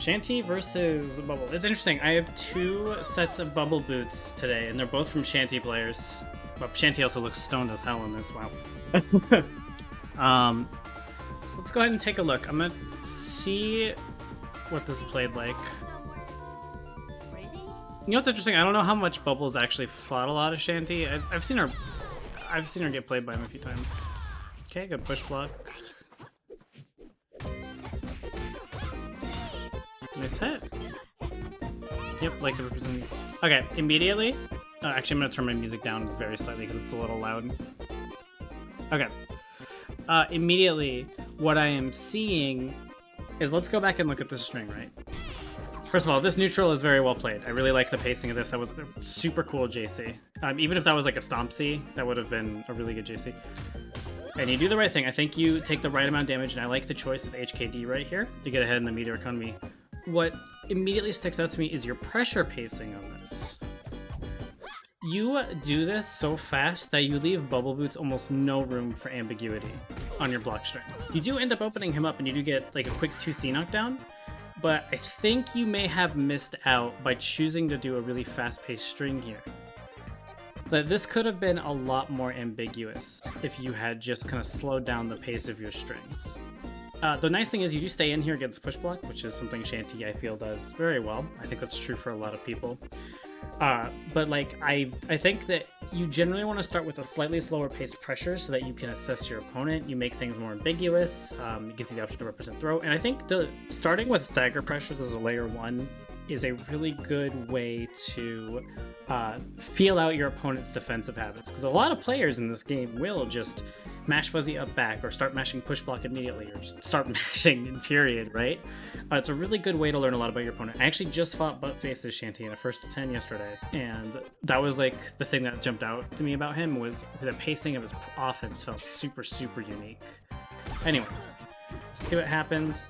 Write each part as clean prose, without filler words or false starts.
Shanty versus Bubble. It's interesting. I have 2 sets of Bubbleboots today, and they're both from Shanty players. But Shanty also looks stoned as hell in this. Wow. So let's go ahead and take a look. I'm gonna see what this played like. You know what's interesting? I don't know how much Bubbles actually fought a lot of Shanty. I've seen her get played by him a few times. Okay, good push block. Nice hit. Yep, like it represents. Okay, immediately. Actually, I'm gonna turn my music down very slightly because it's a little loud. Okay. Immediately, what I am seeing is, let's go back and look at this string, right? First of all, this neutral is very well played. I really like the pacing of this. That was a super cool JC. Even if that was like a Stompsy, that would have been a really good JC. And you do the right thing. I think you take the right amount of damage, and I like the choice of HKD right here to get ahead in the meteor economy. What immediately sticks out to me is your pressure pacing on this. You do this so fast that you leave Bubbleboots almost no room for ambiguity on your block string. You do end up opening him up, and you do get like a quick 2C knockdown, but I think you may have missed out by choosing to do a really fast-paced string here. But this could have been a lot more ambiguous if you had just kind of slowed down the pace of your strings. The nice thing is you do stay in here against push block, which is something Shanty, I feel, does very well. I think that's true for a lot of people. But like, I think that you generally want to start with a slightly slower paced pressure so that you can assess your opponent. You make things more ambiguous. It gives you the option to represent throw. And I think starting with stagger pressures as a layer 1 is a really good way to feel out your opponent's defensive habits. Because a lot of players in this game will just mash fuzzy up back, or start mashing push block immediately, or just start mashing in period, right? It's a really good way to learn a lot about your opponent. I actually just fought Butt Faces Shanty in a 1st to 10 yesterday, and that was like the thing that jumped out to me about him was the pacing of his offense felt super, super unique. Anyway, see what happens.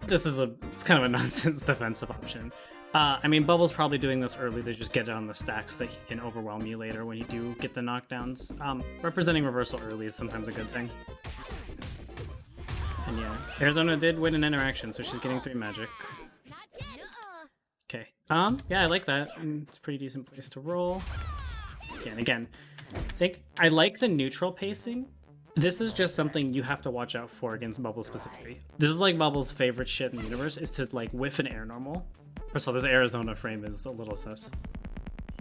It's kind of a nonsense defensive option. I mean, Bubble's probably doing this early to just get it on the stack so that he can overwhelm you later when you do get the knockdowns. Representing reversal early is sometimes a good thing. And yeah, Arizona did win an interaction, so she's getting 3 magic. Okay. Yeah, I like that. It's a pretty decent place to roll. Again, I like the neutral pacing. This is just something you have to watch out for against Bubble specifically. This is like Bubble's favorite shit in the universe, is to like whiff an air normal. First of all, this Arizona frame is a little sus.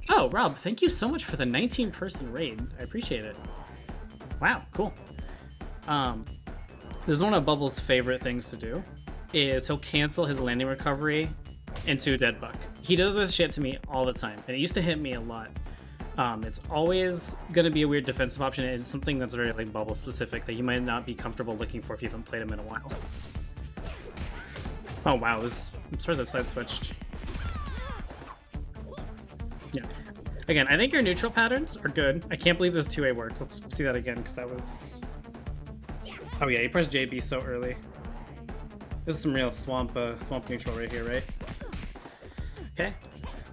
Oh, Rob, thank you so much for the 19-person raid. I appreciate it. Wow, cool. This is one of Bubble's favorite things to do, is he'll cancel his landing recovery into dead buck. He does this shit to me all the time, and it used to hit me a lot. It's always going to be a weird defensive option. It's something that's very like Bubble specific that you might not be comfortable looking for if you haven't played him in a while. Oh wow, I'm surprised that side switched. Yeah. Again, I think your neutral patterns are good. I can't believe this 2A worked. Let's see that again, because that was... Oh yeah, you pressed JB so early. This is some real thwomp neutral right here, right? Okay.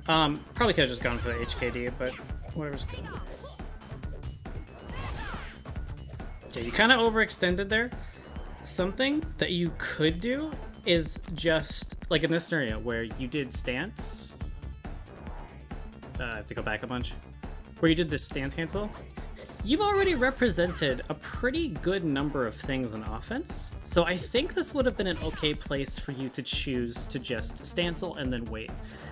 Probably could have just gone for the HKD, but whatever's good. Okay, you kind of overextended there. Something that you could do is just, like in this scenario where you did stance, I have to go back a bunch, where you did this stance cancel, you've already represented a pretty good number of things in offense, so I think this would have been an okay place for you to choose to just stancel and then wait.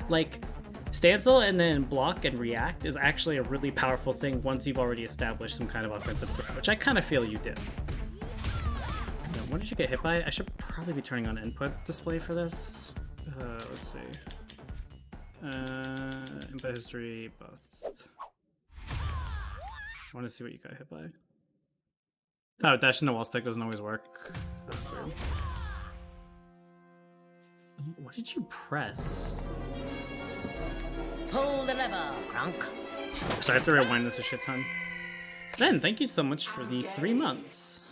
Like, stancel and then block and react is actually a really powerful thing once you've already established some kind of offensive threat, which I kind of feel you did. What did you get hit by? I should probably be turning on input display for this. Let's see. Input history, both. I want to see what you got hit by. Oh, dash into wall stick doesn't always work. That's weird. What did you press? Pull the lever, Crunk. Sorry, I have to rewind this a shit ton. Sven, thank you so much for the 3 months.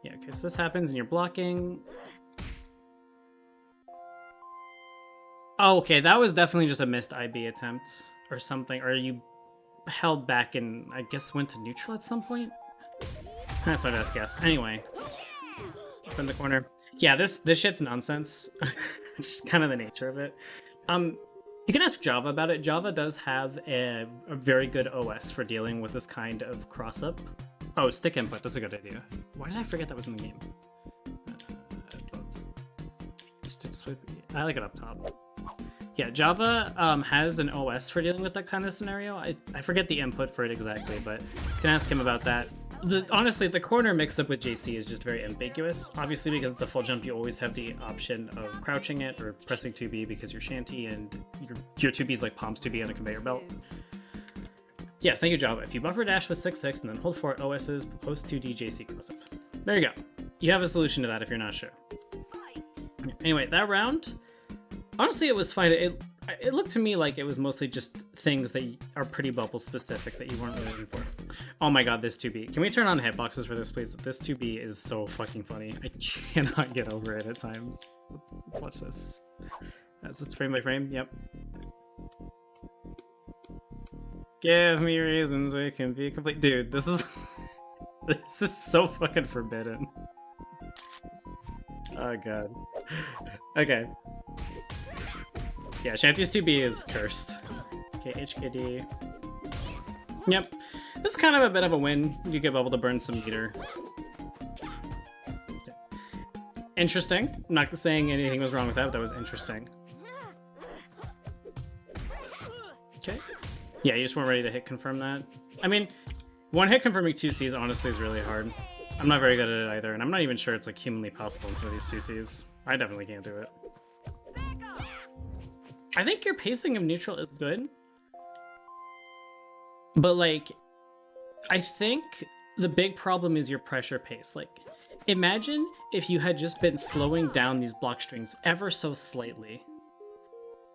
Yeah, okay, so this happens and you're blocking. Oh, okay, that was definitely just a missed IB attempt or something. Or you held back and I guess went to neutral at some point? That's my best guess. Anyway, in the corner. Yeah, this shit's nonsense. It's kind of the nature of it. You can ask Java about it. Java does have a very good OS for dealing with this kind of cross-up. Oh, stick input. That's a good idea. Why did I forget that was in the game? Stick sweep. I like it up top. Yeah, Java has an OS for dealing with that kind of scenario. I forget the input for it exactly, but you can ask him about that. Honestly, the corner mix-up with JC is just very ambiguous. Obviously, because it's a full jump, you always have the option of crouching it or pressing 2B because you're shanty and your 2B is like palms 2B on a conveyor belt. Yes, thank you, Java. If you buffer dash with 6-6 and then hold for OS's post 2D JC cross-up. There you go. You have a solution to that if you're not sure. Anyway, that round, honestly, it was fine. It looked to me like it was mostly just things that are pretty bubble specific that you weren't really looking for. Oh my god, this 2B. Can we turn on hitboxes for this, please? This 2B is so fucking funny. I cannot get over it at times. Let's watch this. As it's frame by frame, yep. Give me reasons we can be complete. Dude, this is this is so fucking forbidden. Oh god. Okay. Yeah, Shanty's 2B is cursed. Okay, HKD. Yep. This is kind of a bit of a win. You get able to burn some meter. Okay. Interesting. I'm not saying anything was wrong with that, but that was interesting. Okay. Yeah, you just weren't ready to hit confirm that. I mean, one hit confirming 2Cs honestly is really hard. I'm not very good at it either, and I'm not even sure it's like humanly possible in some of these 2Cs. I definitely can't do it. I think your pacing of neutral is good, but like, I think the big problem is your pressure pace. Like, imagine if you had just been slowing down these block strings ever so slightly.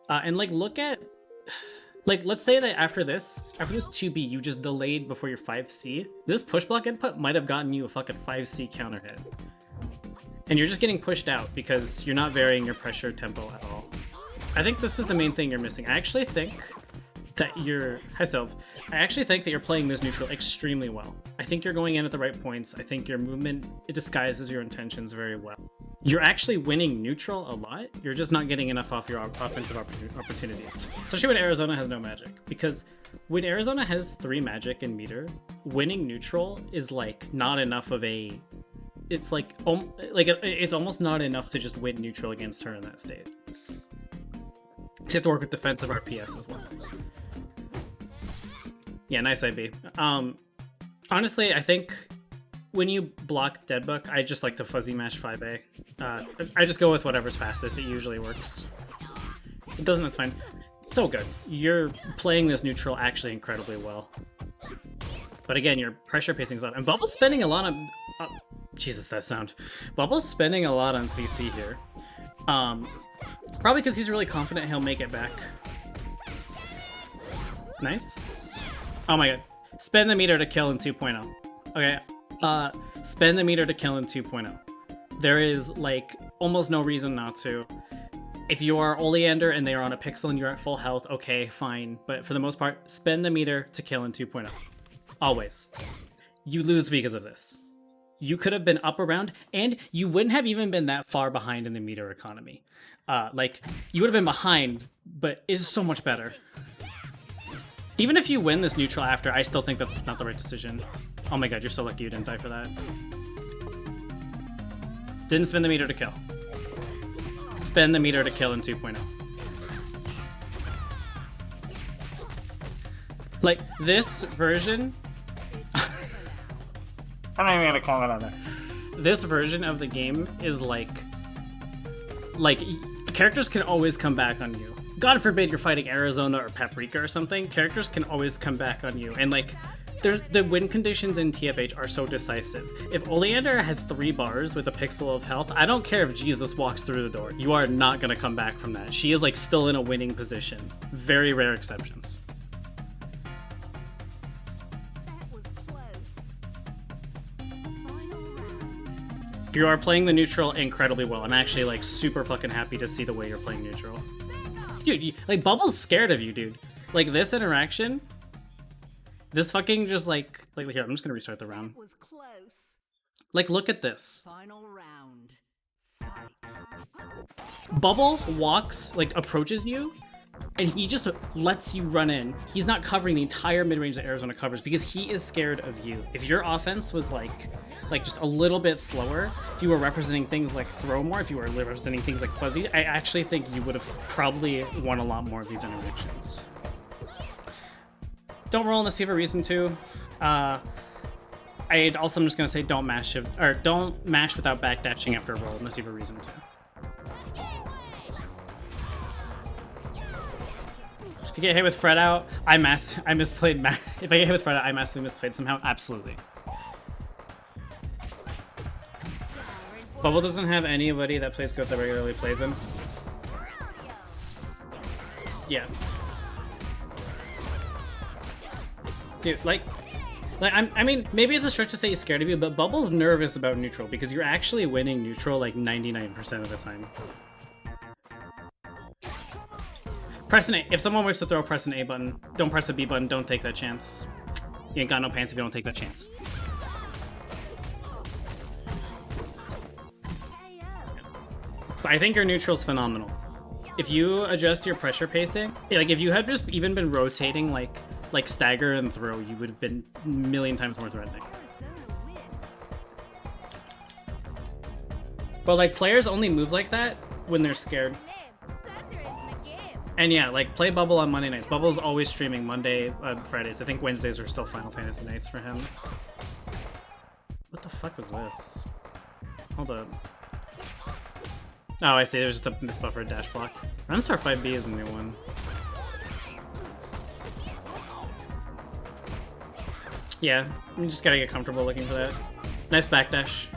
And like, look at, like, let's say that after this 2B, you just delayed before your 5C. This push block input might have gotten you a fucking 5C counter hit. And you're just getting pushed out because you're not varying your pressure tempo at all. I think this is the main thing you're missing. I actually think that you're... Hi, Sylv. I actually think that you're playing this neutral extremely well. I think you're going in at the right points. I think your movement, it disguises your intentions very well. You're actually winning neutral a lot. You're just not getting enough off your offensive opportunities. Especially when Arizona has no magic. Because when Arizona has 3 magic in meter, winning neutral is like not enough of a... It's like it's almost not enough to just win neutral against her in that state. You have to work with defensive RPS as well. Yeah, nice IB. Honestly, I think when you block Deadbook, I just like to fuzzy mash 5A. I just go with whatever's fastest. It usually works. It doesn't, that's fine. So good. You're playing this neutral actually incredibly well. But again, your pressure pacing's up. And Bubble's spending a lot on... Jesus, that sound. Bubble's spending a lot on CC here. Probably because he's really confident he'll make it back. Nice. Oh my god. Spend the meter to kill in 2.0. Okay. Spend the meter to kill in 2.0. There is, like, almost no reason not to. If you are Oleander and they are on a pixel and you're at full health, okay, fine. But for the most part, spend the meter to kill in 2.0. Always. You lose because of this. You could have been up around, and you wouldn't have even been that far behind in the meter economy. Like, you would have been behind, but it's so much better. Even if you win this neutral after, I still think that's not the right decision. Oh my god, you're so lucky you didn't die for that. Didn't spend the meter to kill. Spend the meter to kill in 2.0. Like, this version... I'm not even gonna comment on that. This version of the game is like characters can always come back on you. God forbid you're fighting Arizona or Paprika or something. Characters can always come back on you, and like, the win conditions in TFH are so decisive. If Oleander has 3 bars with a pixel of health, I don't care if Jesus walks through the door. You are not gonna come back from that. She is like still in a winning position. Very rare exceptions. You are playing the neutral incredibly well. I'm actually like super fucking happy to see the way you're playing neutral. Dude, like Bubble's scared of you, dude. Like this interaction, this fucking just like here, I'm just gonna restart the round. Like look at this. Final round. Bubble walks, like, approaches you, and he just lets you run in. He's not covering the entire mid-range that Arizona covers because he is scared of you. If your offense was like just a little bit slower, if you were representing things like throw more, if you were representing things like fuzzy, I actually think you would have probably won a lot more of these interactions. Don't roll unless you have a reason to. I'm just gonna say don't mash without backdashing after a roll unless you have a reason to. If you get hit with Fred out, I misplayed. If I get hit with Fred out, I massively misplayed somehow. Absolutely. Bubble doesn't have anybody that plays Goat that regularly plays him. Yeah. Dude, I mean, maybe it's a stretch to say he's scared of you, but Bubble's nervous about neutral because you're actually winning neutral like 99% of the time. Press an A. If someone wants to throw, press an A button. Don't press a B button. Don't take that chance. You ain't got no pants if you don't take that chance. But I think your neutral's phenomenal. If you adjust your pressure pacing, like if you had just even been rotating like stagger and throw, you would have been a million times more threatening. But like players only move like that when they're scared. And yeah, like play Bubble on Monday nights. Bubble's always streaming Monday, Fridays. I think Wednesdays are still Final Fantasy nights for him. What the fuck was this? Hold up. Oh, I see. There's just a misbuffered dash block. Runstar 5B is a new one. Yeah, you just gotta get comfortable looking for that. Nice backdash.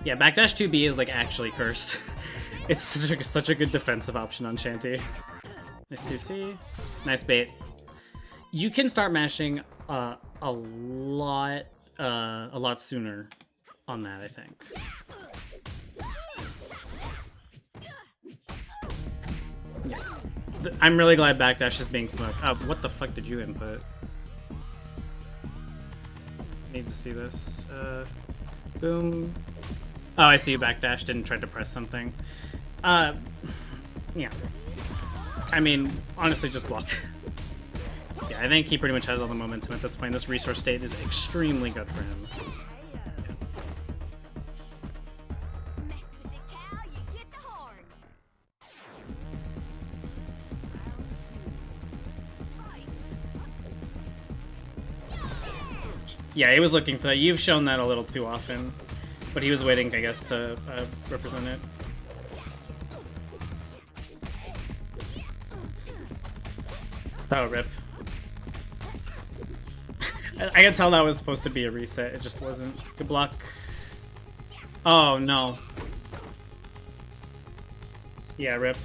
Yeah, backdash 2B is like actually cursed. It's such a good defensive option on Shanty. Nice 2C. Nice bait. You can start mashing a lot sooner on that, I think. Yeah. I'm really glad backdash is being smoked. What the fuck did you input? Need to see this. Boom. Oh, I see you backdashed and tried to press something. Yeah. I mean, honestly, just block. Yeah, I think he pretty much has all the momentum at this point. This resource state is extremely good for him. Yeah, he was looking for that. You've shown that a little too often. But he was waiting, I guess, to represent it. Oh, rip. I can tell that was supposed to be a reset. It just wasn't. Good block. Oh, no. Yeah, rip.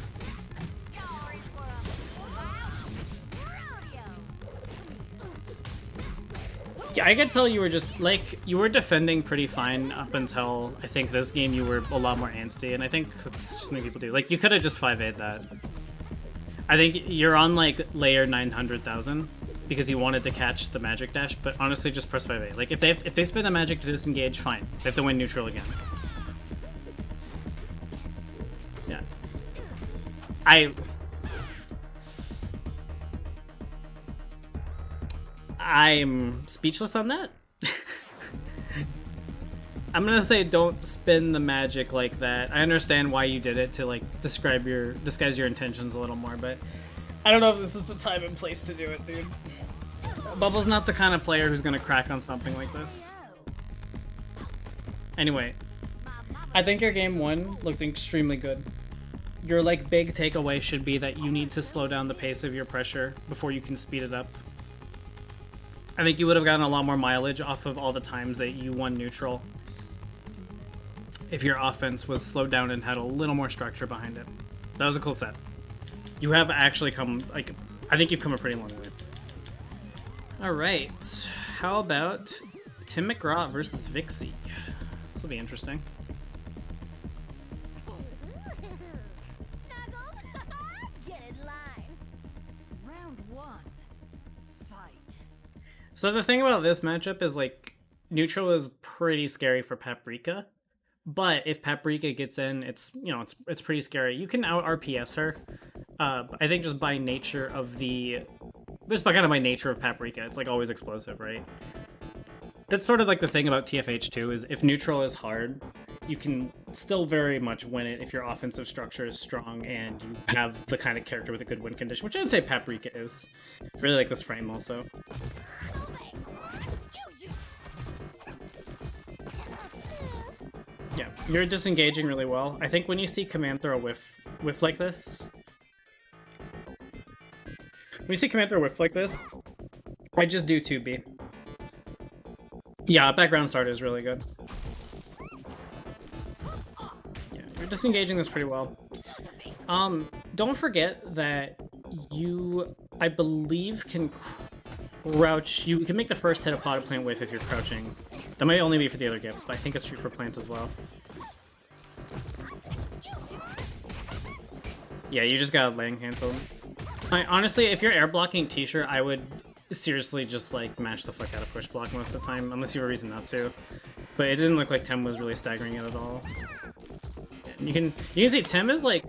Yeah, I could tell you were just, like, you were defending pretty fine up until, I think, this game you were a lot more angsty, and I think that's just something people do. Like, you could have just 5-8'd that. I think you're on, like, layer 900,000 because you wanted to catch the magic dash, but honestly, just press 5-8. Like, if they spend the magic to disengage, fine. They have to win neutral again. Yeah. I'm speechless on that. I'm gonna say don't spin the magic like that. I understand why you did it to like disguise your intentions a little more, but I don't know if this is the time and place to do it, dude. Bubble's not the kind of player who's gonna crack on something like this. Anyway, I think your game 1 looked extremely good. Your like big takeaway should be that you need to slow down the pace of your pressure before you can speed it up. I think you would have gotten a lot more mileage off of all the times that you won neutral if your offense was slowed down and had a little more structure behind it. That was a cool set. You have actually come, like, I think you've come a pretty long way. All right, how about Tim McGraw versus Vixy? This will be interesting. So the thing about this matchup is, like, neutral is pretty scary for Paprika, But if Paprika gets in, it's, you know, it's pretty scary. You can out RPS her. I think just by nature of the, just by kind of by nature of Paprika, it's like always explosive, right? That's sort of like the thing about TFH too, is if neutral is hard, you can still very much win it if your offensive structure is strong and you have the kind of character with a good win condition, which I'd say Paprika is. Really like this frame also. Yeah, you're disengaging really well. I think when you see command throw whiff like this, when you see command throw whiff like this, I just do 2B. Yeah, background start is really good. Yeah, you're disengaging this pretty well. Don't forget that you, I believe, can crouch. You can make the first hit of potted plant whiff if you're crouching. That might only be for the other gifts, but I think it's true for plant as well. Yeah, you just got land canceled. Honestly, if you're air blocking T-shirt, I would seriously just like mash the fuck out of push block most of the time, unless you have a reason not to. But it didn't look like Tim was really staggering it at all. You can see Tim is like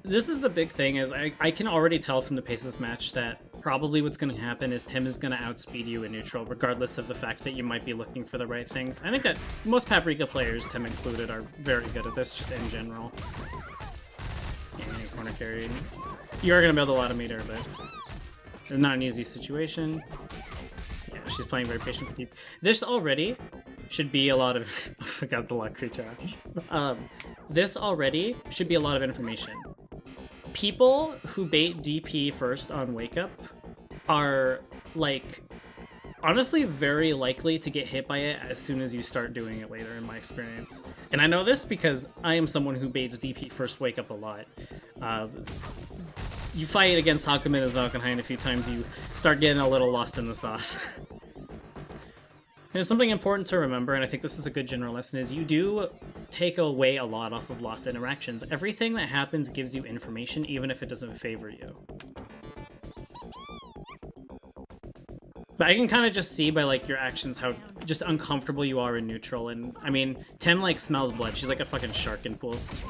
this is the big thing, is I can already tell from the pace of this match that probably what's going to happen is Tim is going to outspeed you in neutral, regardless of the fact that you might be looking for the right things. I think that most Paprika players, Tim included, are very good at this, just in general. Yeah, corner carry. You are going to build a lot of meter, but it's not an easy situation. Yeah, she's playing very patient with you. This already should be a lot of... I forgot the luck creature. This already should be a lot of information. People who bait DP first on Wake Up are, like, honestly very likely to get hit by it as soon as you start doing it later, in my experience. And I know this because I am someone who baits DP first Wake Up a lot. You fight against Hakumen as Valkenhayn a few times, you start getting a little lost in the sauce. And it's something important to remember, and I think this is a good general lesson, is you do take away a lot off of lost interactions. Everything that happens gives you information, even if it doesn't favor you. But I can kind of just see by, like, your actions how just uncomfortable you are in neutral, and, I mean, Tim, like, smells blood. She's like a fucking shark in pools.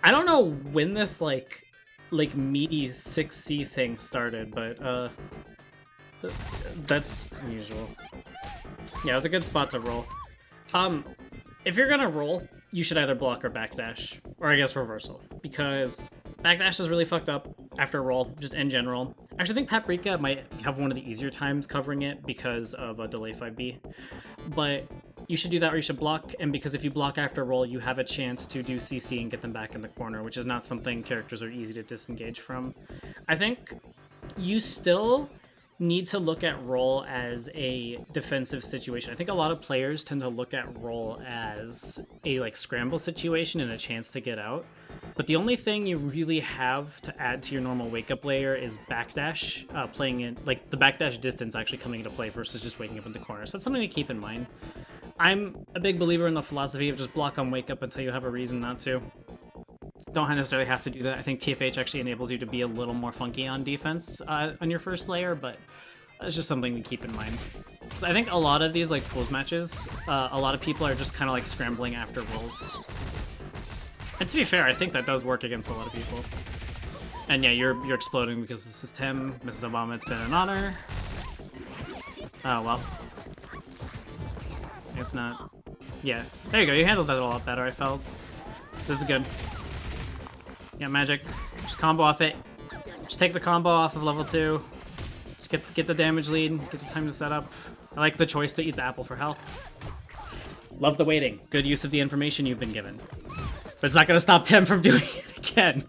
I don't know when this, like meaty 6C thing started, but that's unusual. Yeah, it was a good spot to roll. If you're gonna roll, you should either block or backdash, or I guess reversal, because backdash is really fucked up after a roll, just in general. Actually, I think Paprika might have one of the easier times covering it because of a delay 5B, but you should do that, or you should block, and because if you block after a roll, you have a chance to do CC and get them back in the corner, which is not something characters are easy to disengage from. I think you still need to look at roll as a defensive situation. I think a lot of players tend to look at roll as a, like, scramble situation and a chance to get out. But the only thing you really have to add to your normal wake-up layer is backdash, playing in, like, the backdash distance actually coming into play versus just waking up in the corner. So that's something to keep in mind. I'm a big believer in the philosophy of just block on wake up until you have a reason not to. Don't necessarily have to do that. I think TFH actually enables you to be a little more funky on defense on your first layer, but that's just something to keep in mind. So I think a lot of these, like, pools matches, a lot of people are just kind of like scrambling after rolls. And to be fair, I think that does work against a lot of people. And yeah, you're exploding because this is Tim. Mrs. Obama, it's been an honor. Oh, well. It's not. Yeah, there you go. You handled that a lot better, I felt. This is good. Yeah, magic. Just combo off it. Just take the combo off of level 2. Just get the damage lead. Get the time to set up. I like the choice to eat the apple for health. Love the waiting. Good use of the information you've been given. But it's not going to stop Tim from doing it again.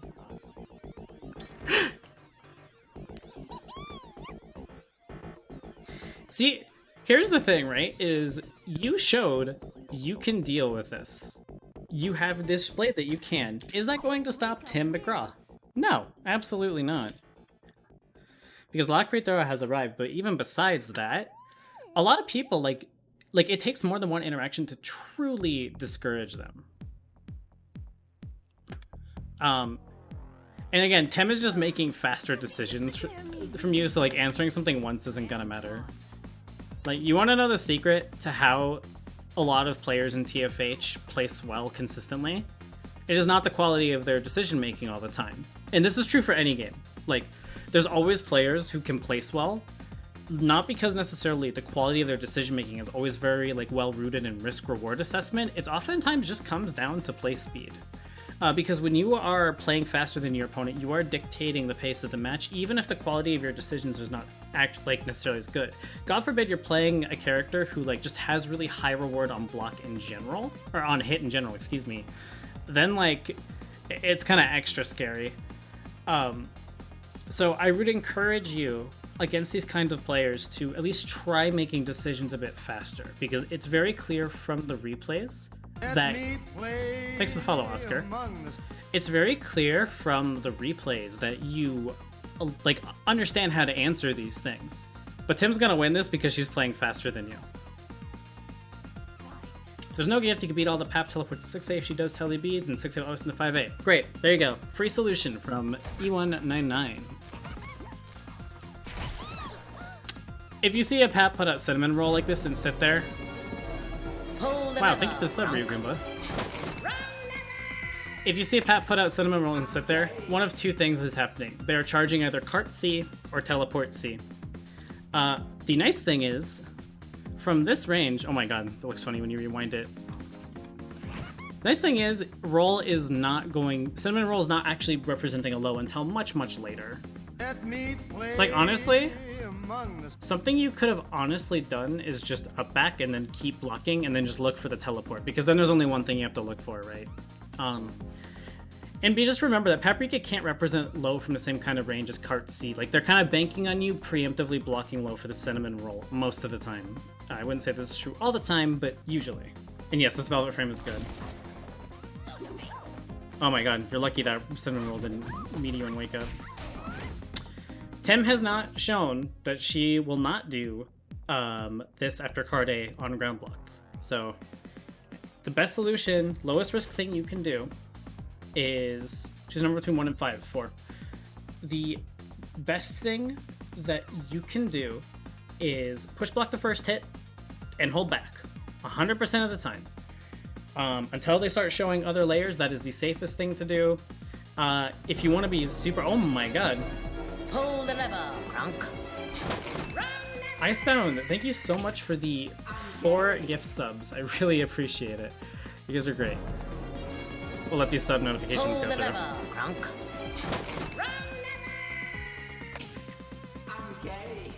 See, here's the thing, right? Is you showed you can deal with this. You have displayed that you can. Is that going to stop Tim McGraw? No, absolutely not. Because La Creatora has arrived, but even besides that, a lot of people, like it takes more than one interaction to truly discourage them. And again, Tem is just making faster decisions from you, so like answering something once isn't gonna matter. Like, you want to know the secret to how a lot of players in TFH place well consistently? It is not the quality of their decision making all the time. And this is true for any game. Like, there's always players who can place well, not because necessarily the quality of their decision making is always very like well rooted in risk reward assessment. It's oftentimes just comes down to play speed. Because when you are playing faster than your opponent, you are dictating the pace of the match, even if the quality of your decisions is not necessarily as good. God forbid you're playing a character who like just has really high reward on block in general, or on hit in general, excuse me. Then like it's kind of extra scary. So I would encourage you against these kinds of players to at least try making decisions a bit faster, because it's very clear from the replays that... Thanks for the follow, Oscar. It's very clear from the replays that you like understand how to answer these things. But Tim's gonna win this because she's playing faster than you. There's no gift, you can beat all the Pap teleports to 6A if she does tele bead, and 6A always in the 5A. Great, there you go. Free solution from E199. If you see a Pap put out cinnamon roll like this and sit there... Wow, thank you for the sub, Ryu Goomba. If you see a Pap put out cinnamon roll and sit there, one of two things is happening. They're charging either cart C or teleport C. The nice thing is, from this range... Oh my god, it looks funny when you rewind it. Nice thing is, roll is not going... Cinnamon roll is not actually representing a low until much, much later. It's like, honestly, something you could have honestly done is just up back and then keep blocking and then just look for the teleport, because then there's only one thing you have to look for, right? And just remember that Paprika can't represent low from the same kind of range as Cart C. Like, they're kind of banking on you preemptively blocking low for the cinnamon roll most of the time. I wouldn't say this is true all the time, but usually. And yes, this Velvet Frame is good. Oh my god, you're lucky that cinnamon roll didn't meteor and wake up. Tim has not shown that she will not do this after card A on ground block. So the best solution, lowest risk thing you can do is choose a number between 1 and 5. 4. The best thing that you can do is push block the first hit and hold back 100% of the time. Until they start showing other layers, that is the safest thing to do. If you want to be super... Oh my god. Pull the lever, Kronk. Icebound, thank you so much for the 4 gift subs. I really appreciate it. You guys are great. We'll let these sub notifications go through. Lever, Kronk. I'm gay.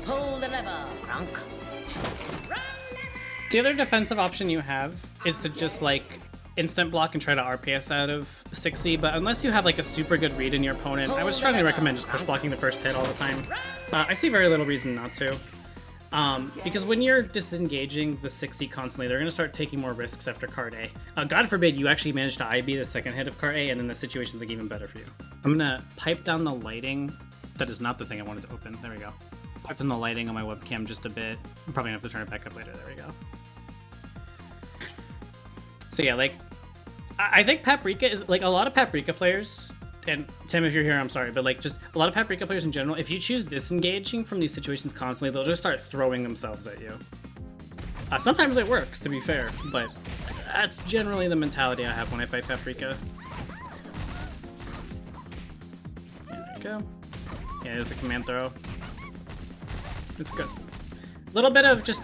Pull the lever, Kronk. The other defensive option you have is to just like instant block and try to RPS out of 6C, but unless you have like a super good read in your opponent, I would strongly recommend just push blocking the first hit all the time. I see very little reason not to. Because when you're disengaging the 6C constantly, they're going to start taking more risks after card A. God forbid you actually manage to IB the second hit of card A, and then the situation's like even better for you. I'm going to pipe down the lighting. That is not the thing I wanted to open. There we go. Pipe down the lighting on my webcam just a bit. I'm probably going to have to turn it back up later. There we go. So yeah, like, I think Paprika is, like, a lot of Paprika players, and Tim, if you're here, I'm sorry, but like, just a lot of Paprika players in general, if you choose disengaging from these situations constantly, they'll just start throwing themselves at you. Sometimes it works, to be fair, but that's generally the mentality I have when I fight Paprika. There we go. Yeah, there's the command throw. It's good. A little bit of just...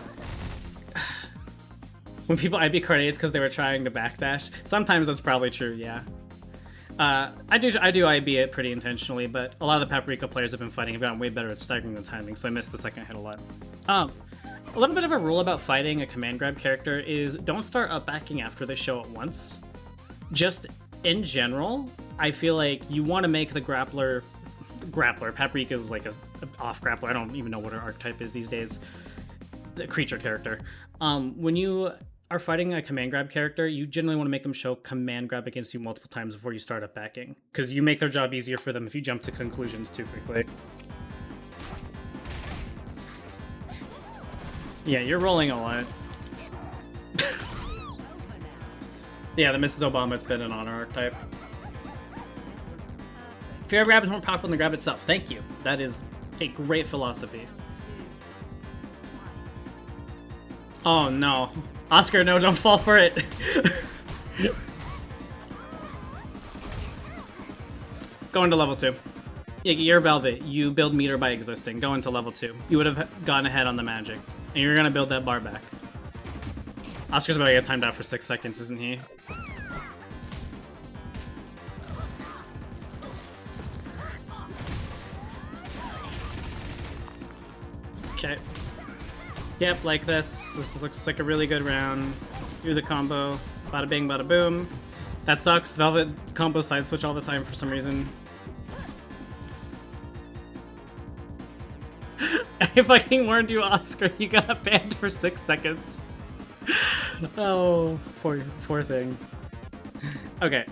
When people IB card A, it's because they were trying to backdash. Sometimes that's probably true, yeah. I do IB it pretty intentionally, but a lot of the Paprika players have been fighting have gotten way better at staggering the timing, so I missed the second hit a lot. A little bit of a rule about fighting a command grab character is don't start up backing after they show at once. Just in general, I feel like you want to make the grappler. Paprika is like a off grappler. I don't even know what her archetype is these days. The creature character. When you are fighting a command grab character, you generally want to make them show command grab against you multiple times before you start up backing, because you make their job easier for them if you jump to conclusions too quickly. Yeah, you're rolling a lot. Yeah, the Mrs. Obama, it's been an honor archetype. Fear of grab is more powerful than the grab itself. Thank you. That is a great philosophy. Oh no. Oscar, no, don't fall for it. Go into level 2. Yeah, you're Velvet. You build meter by existing. Go into level 2. You would have gone ahead on the magic. And you're gonna build that bar back. Oscar's about to get timed out for 6 seconds, isn't he? Okay. Yep, like this. This looks like a really good round. Do the combo. Bada bing, bada boom. That sucks. Velvet combo side switch all the time for some reason. I fucking warned you, Oscar. You got banned for 6 seconds. Oh, poor thing. Okay.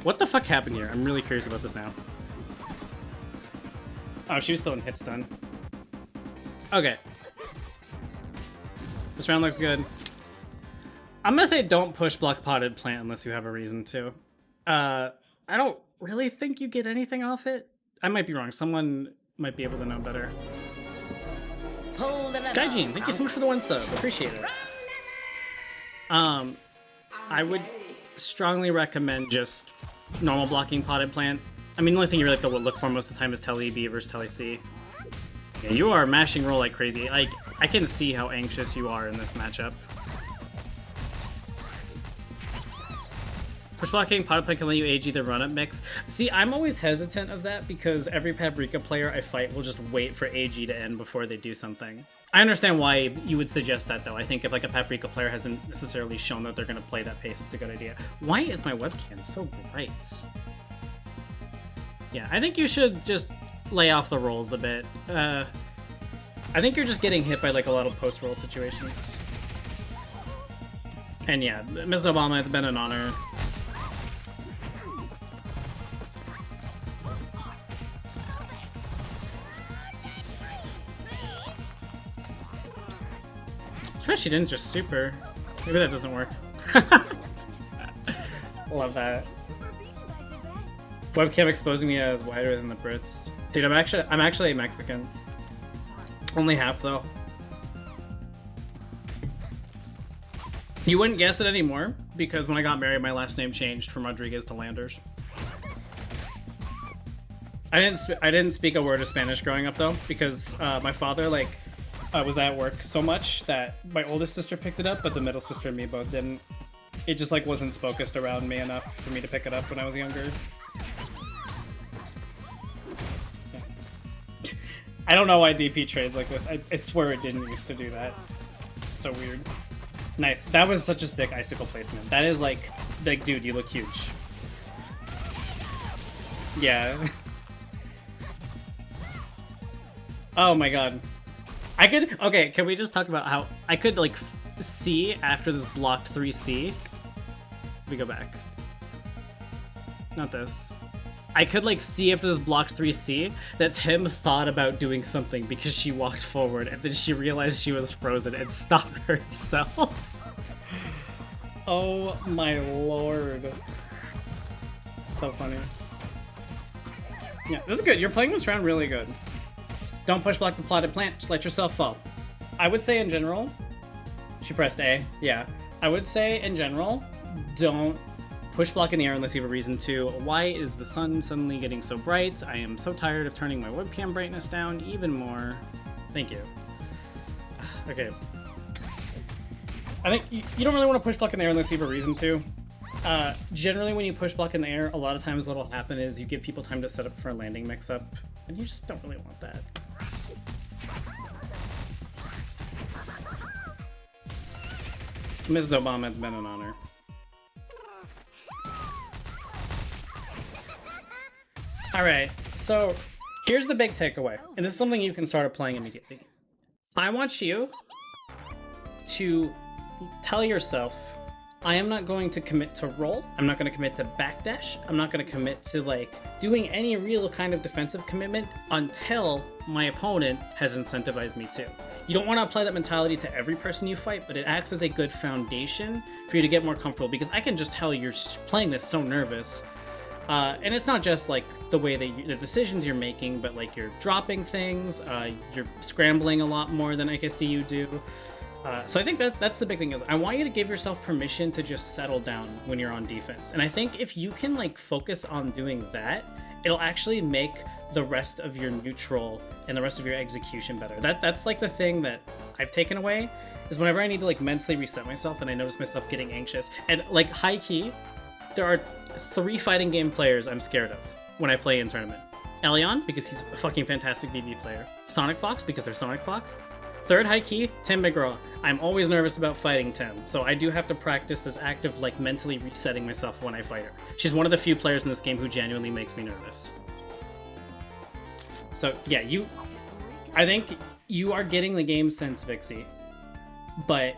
What the fuck happened here? I'm really curious about this now. Oh, she was still in hit stun. Okay. This round looks good. I'm gonna say don't push block potted plant unless you have a reason to. I don't really think you get anything off it. I might be wrong. Someone might be able to know better. Gaijin, thank you so much for the 1 sub. Appreciate it. I would strongly recommend just normal blocking potted plant. I mean, the only thing you really have to look for most of the time is Tele B versus Tele C. Yeah, you are mashing roll like crazy. Like, I can see how anxious you are in this matchup. Push blocking, potted plant can let you AG the run-up mix. See, I'm always hesitant of that because every Paprika player I fight will just wait for AG to end before they do something. I understand why you would suggest that, though. I think if like a Paprika player hasn't necessarily shown that they're going to play that pace, it's a good idea. Why is my webcam so bright? Yeah, I think you should just lay off the rolls a bit. I think you're just getting hit by like a lot of post-roll situations. And yeah, Ms. Obama, it's been an honor. Surprised she didn't just super. Maybe that doesn't work. Love that. Webcam exposing me as whiter than the Brits. Dude, I'm actually Mexican. Only half though. You wouldn't guess it anymore because when I got married, my last name changed from Rodriguez to Landers. I didn't speak a word of Spanish growing up though because my father was at work so much that my oldest sister picked it up, but the middle sister and me both didn't. It just like wasn't focused around me enough for me to pick it up when I was younger. Yeah. I don't know why DP trades like this. I swear it didn't used to do that. It's so weird. Nice. That was such a sick icicle placement. That is like dude, you look huge. Yeah. Oh my god. Okay, can we just talk about how I could, like, see after this blocked 3C? We go back. Not this. I could, like, see after this blocked 3C that Tim thought about doing something because she walked forward and then she realized she was frozen and stopped herself. Oh my lord. So funny. Yeah, this is good. You're playing this round really good. Don't push block the plotted plant, just let yourself fall. I would say in general, she pressed A, yeah. I would say in general, don't push block in the air unless you have a reason to. Why is the sun suddenly getting so bright? I am so tired of turning my webcam brightness down even more. Thank you. Okay. I think you don't really want to push block in the air unless you have a reason to. Generally when you push block in the air, a lot of times what'll happen is you give people time to set up for a landing mix-up, and you just don't really want that. Mrs. Obama, it's been an honor. Alright, so here's the big takeaway, and this is something you can start playing immediately. I want you to tell yourself, I am not going to commit to roll, I'm not going to commit to backdash, I'm not going to commit to like doing any real kind of defensive commitment until my opponent has incentivized me to. you don't want to apply that mentality to every person you fight, but it acts as a good foundation for you to get more comfortable, because I can just tell you're playing this so nervous. And it's not just like the way that the decisions you're making, but like you're dropping things, you're scrambling a lot more than I can see you do. So I think that's the big thing, is I want you to give yourself permission to just settle down when you're on defense. And I think if you can like focus on doing that, it'll actually make the rest of your neutral and the rest of your execution better. That's like the thing that I've taken away, is whenever I need to like mentally reset myself and I notice myself getting anxious. And like high key, there are 3 fighting game players I'm scared of when I play in tournament. Elion, because he's a fucking fantastic BB player. Sonic Fox, because they're Sonic Fox. Third high key, Tim McGraw. I'm always nervous about fighting Tim, so I do have to practice this act of like mentally resetting myself when I fight her. She's one of the few players in this game who genuinely makes me nervous. So yeah, I think you are getting the game sense, Vixy, but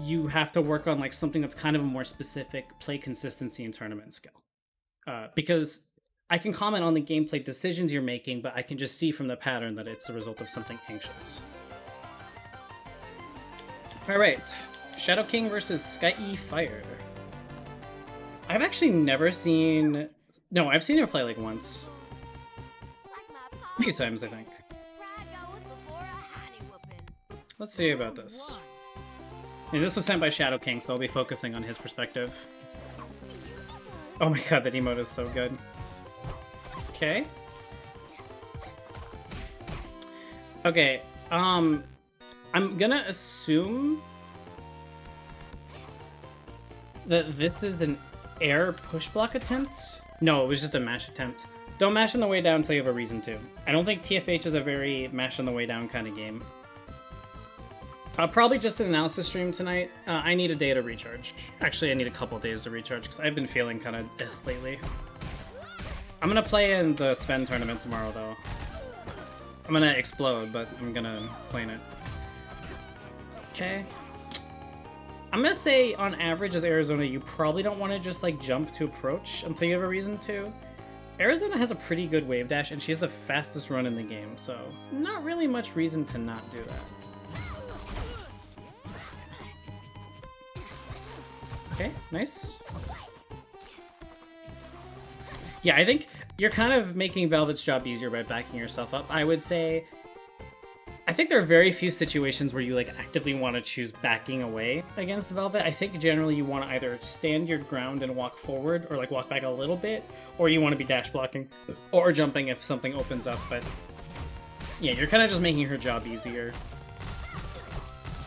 you have to work on like something that's kind of a more specific play consistency and tournament skill. Because I can comment on the gameplay decisions you're making, but I can just see from the pattern that it's the result of something anxious. Alright, Shadowking versus SKYIE-FYIRE. I've actually never seen... No, I've seen her play like once. A few times, I think. Let's see about this. And this was sent by Shadowking, so I'll be focusing on his perspective. Oh my god, that emote is so good. Okay. Okay, I'm gonna assume that this is an air push block attempt. No, it was just a mash attempt. Don't mash on the way down until you have a reason to. I don't think TFH is a very mash on the way down kind of game. Probably just an analysis stream tonight. I need a day to recharge. Actually, I need a couple days to recharge because I've been feeling kind of lately. I'm gonna play in the Sven tournament tomorrow though. I'm gonna explode, but I'm gonna play in it. Okay. I'm gonna say, on average, as Arizona, you probably don't want to just like jump to approach until you have a reason to. Arizona has a pretty good wave dash, and she has the fastest run in the game, so not really much reason to not do that. Okay, nice. Yeah, I think you're kind of making Velvet's job easier by backing yourself up. I would say, I think there are very few situations where you like actively want to choose backing away against Velvet. I think generally you want to either stand your ground and walk forward, or like walk back a little bit, or you want to be dash blocking or jumping if something opens up. But yeah, you're kind of just making her job easier.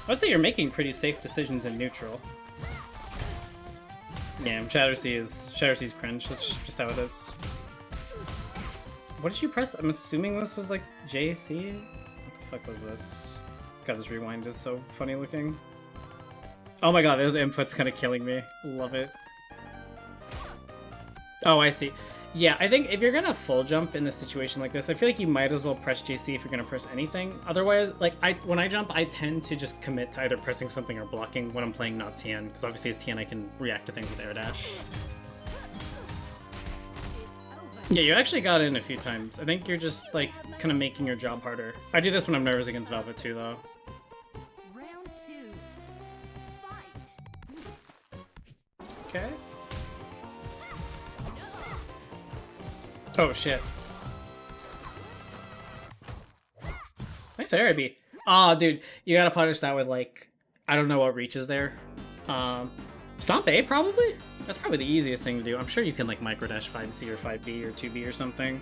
I would say you're making pretty safe decisions in neutral. Yeah, Shattersea's cringe. That's just how it is. What did you press? I'm assuming this was like JC? What the fuck was this? God, this rewind is so funny looking. Oh my god, those inputs kind of killing me. Love it. Oh, I see. Yeah, I think if you're gonna full jump in a situation like this, I feel like you might as well press JC if you're gonna press anything. Otherwise, like, when I jump, I tend to just commit to either pressing something or blocking when I'm playing not Tien, because obviously as Tien I can react to things with air dash. Yeah, you actually got in a few times. I think you're just, like, kind of making your job harder. I do this when I'm nervous against Velvet too, though. Round 2. Fight. Okay. Oh shit. Nice air B. Aw, dude, you gotta punish that with, like, I don't know what reach is there. Stomp A, probably? That's probably the easiest thing to do. I'm sure you can, like, microdash 5C or 5B or 2B or something.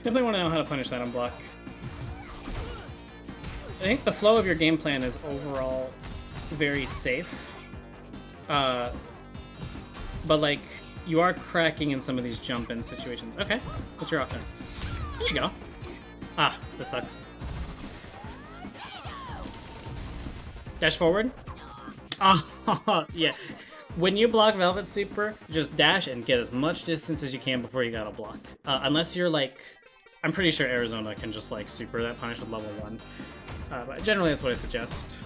Definitely want to know how to punish that on block. I think the flow of your game plan is overall very safe. But, like, you are cracking in some of these jump-in situations. Okay, what's your offense? There you go. Ah, this sucks. Dash forward. Oh, yeah. When you block Velvet Super, just dash and get as much distance as you can before you gotta block. Unless you're like... I'm pretty sure Arizona can just like super that punish with level 1. But generally that's what I suggest.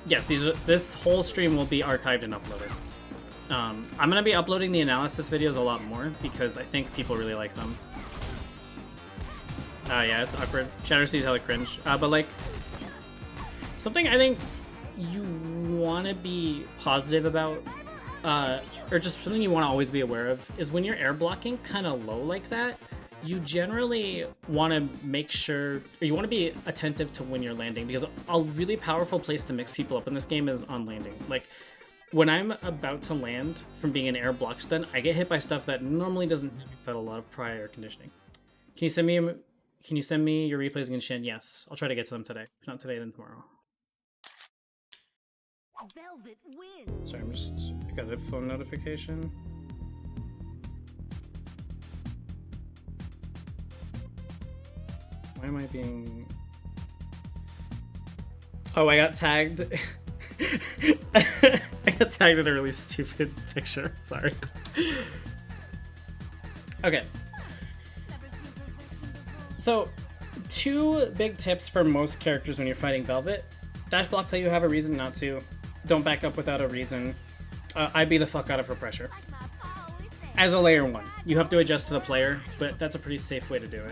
Yes, this whole stream will be archived and uploaded. I'm gonna be uploading the analysis videos a lot more because I think people really like them. Oh yeah, it's awkward. Shadow Sea's hella cringe. But like, something I think you want to be positive about, or just something you want to always be aware of, is when you're air blocking kind of low like that, you generally want to make sure, or you want to be attentive to when you're landing, because a really powerful place to mix people up in this game is on landing. Like, when I'm about to land from being an air block stun, I get hit by stuff that normally doesn't have a lot of prior conditioning. Can you send me your replays against Shin? Yes, I'll try to get to them today. If not today, then tomorrow. Velvet wins. Sorry, I got a phone notification. Why am I being... Oh, I got tagged. I got tagged in a really stupid picture. Sorry. Okay. So, 2 big tips for most characters when you're fighting Velvet. Dash block till you have a reason not to. Don't back up without a reason. IB the fuck out of her pressure. As a layer 1, you have to adjust to the player, but that's a pretty safe way to do it.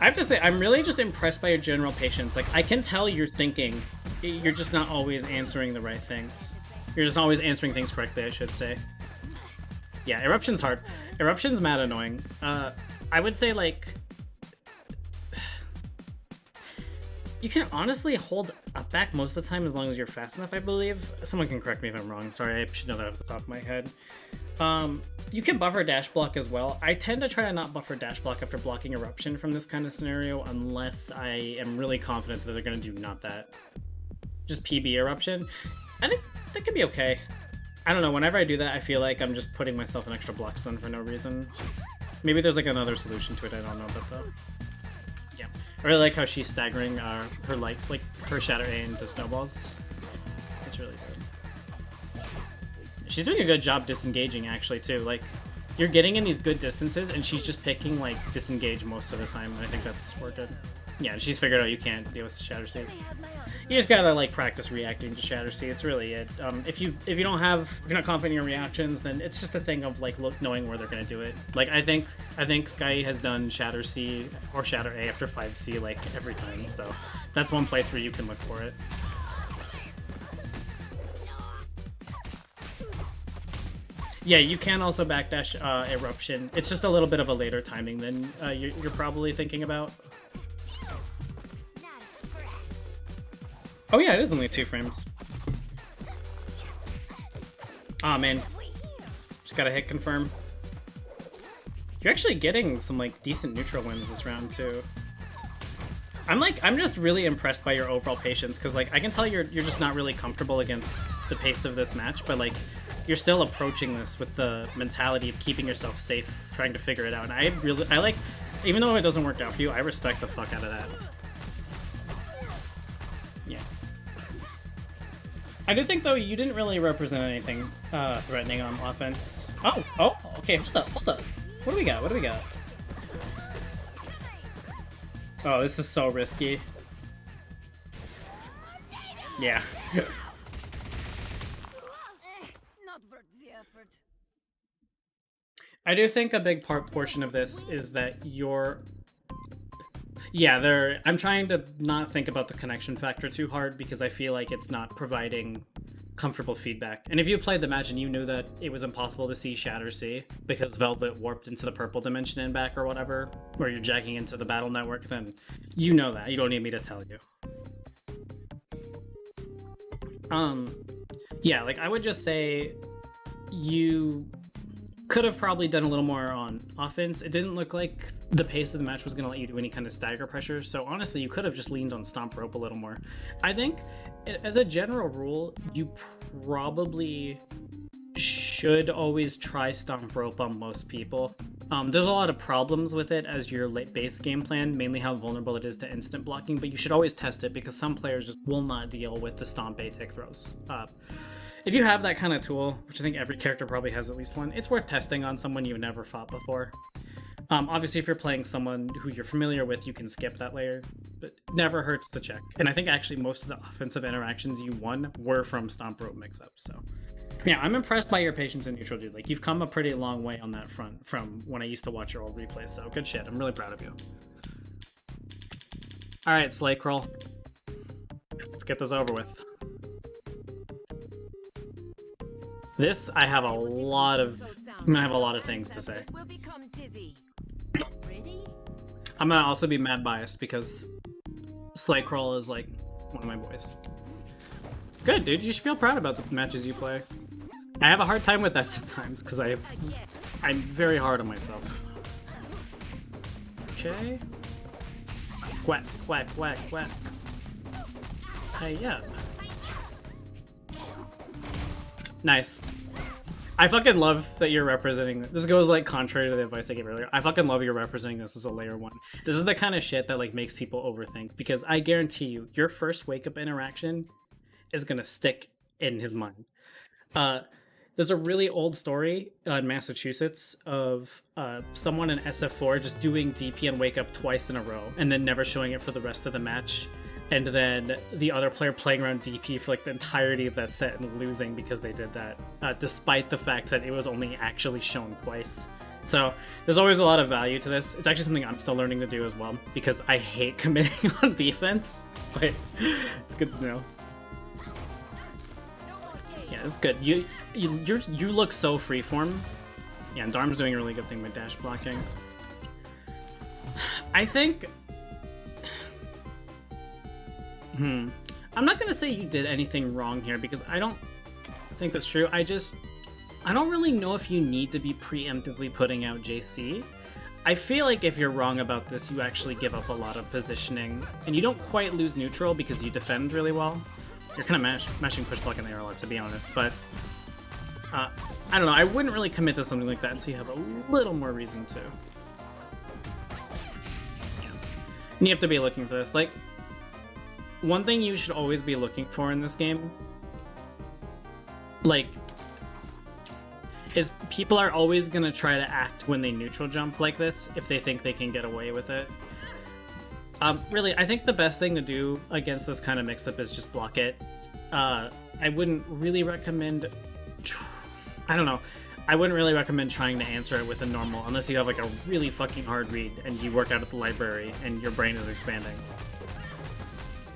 I have to say, I'm really just impressed by your general patience. Like, I can tell you're thinking. You're just not always answering the right things. You're just not always answering things correctly, I should say. Yeah, Eruption's hard. Eruption's mad annoying. I would say, like... You can honestly hold up back most of the time as long as you're fast enough, I believe. Someone can correct me if I'm wrong. Sorry, I should know that off the top of my head. You can buffer dash block as well. I tend to try to not buffer dash block after blocking Eruption from this kind of scenario unless I am really confident that they're going to do not that. Just PB Eruption. I think that could be okay. I don't know, whenever I do that, I feel like I'm just putting myself an extra block stun for no reason. Maybe there's like another solution to it, I don't know, but yeah. I really like how she's staggering her her Shatter A into snowballs. It's really good. She's doing a good job disengaging, actually, too. Like, you're getting in these good distances, and she's just picking, like, disengage most of the time, and I think that's working. Yeah, she's figured out you can't deal with Shatter Sea. You just gotta, like, practice reacting to Shatter Sea. It's really it. If you're not confident in your reactions, then it's just a thing of, like, knowing where they're gonna do it. Like, I think SKYIE has done Shatter Sea or Shatter A after 5C, like, every time, so that's one place where you can look for it. Yeah, you can also backdash Eruption. It's just a little bit of a later timing than you're probably thinking about. Oh yeah, it is only 2 frames. Aw, man. Just gotta hit confirm. You're actually getting some, like, decent neutral wins this round, too. I'm just really impressed by your overall patience, because, like, I can tell you're just not really comfortable against the pace of this match, but, like, you're still approaching this with the mentality of keeping yourself safe, trying to figure it out. And I like, even though it doesn't work out for you, I respect the fuck out of that. Yeah. I do think, though, you didn't really represent anything threatening on offense. Oh, okay, hold up. What do we got? Oh, this is so risky. Yeah. I do think a big portion of this is that I'm trying to not think about the connection factor too hard because I feel like it's not providing comfortable feedback. And if you played the match and you knew that it was impossible to see Shatter Sea because Velvet warped into the purple dimension and back or whatever, or you're jacking into the battle network, then you know that. You don't need me to tell you. Yeah, like, I would just say you could have probably done a little more on offense. It didn't look like the pace of the match was going to let you do any kind of stagger pressure, so honestly, you could have just leaned on Stomp Rope a little more. I think, as a general rule, you probably should always try Stomp Rope on most people. There's a lot of problems with it as your late base game plan, mainly how vulnerable it is to instant blocking, but you should always test it because some players just will not deal with the Stomp A tick throws. If you have that kind of tool, which I think every character probably has at least one, it's worth testing on someone you've never fought before. Obviously, if you're playing someone who you're familiar with, you can skip that layer, but never hurts to check. And I think actually most of the offensive interactions you won were from Stomp Rope mix-ups, so. Yeah, I'm impressed by your patience in neutral, dude. Like, you've come a pretty long way on that front from when I used to watch your old replays, so good shit. I'm really proud of you. Alright, SlayCrol. Let's get this over with. This, I have a lot of... I'm gonna have a lot of things to say. I'm gonna also be mad biased because SlayCrol is like one of my boys. Good, dude. You should feel proud about the matches you play. I have a hard time with that sometimes because I'm very hard on myself. Okay. Quack, quack, quack, quack. Hey, yeah. Nice. I fucking love that you're representing... This goes, like, contrary to the advice I gave earlier. I fucking love you're representing this as a layer 1. This is the kind of shit that, like, makes people overthink. Because I guarantee you, your first wake-up interaction is gonna stick in his mind. There's a really old story in Massachusetts of someone in SF4 just doing DP and wake-up twice in a row, and then never showing it for the rest of the match. And then the other player playing around DP for like the entirety of that set and losing because they did that, despite the fact that it was only actually shown twice. So there's always a lot of value to this. It's actually something I'm still learning to do as well because I hate committing on defense, but it's good to know. Yeah, it's good. You look so freeform. Yeah, and Darm's doing a really good thing with dash blocking. I think... I'm not gonna say you did anything wrong here because I don't think that's true. I don't really know if you need to be preemptively putting out JC. I feel like if you're wrong about this, you actually give up a lot of positioning, and you don't quite lose neutral because you defend really well. You're kind of mashing push block in the air a lot, to be honest, but I don't know. I wouldn't really commit to something like that until you have a little more reason to. Yeah. And you have to be looking for this. Like, one thing you should always be looking for in this game, like, is people are always going to try to act when they neutral jump like this if they think they can get away with it. Really, I think the best thing to do against this kind of mix-up is just block it. I wouldn't really recommend... I don't know. I wouldn't really recommend trying to answer it with a normal, unless you have like a really fucking hard read and you work out at the library and your brain is expanding.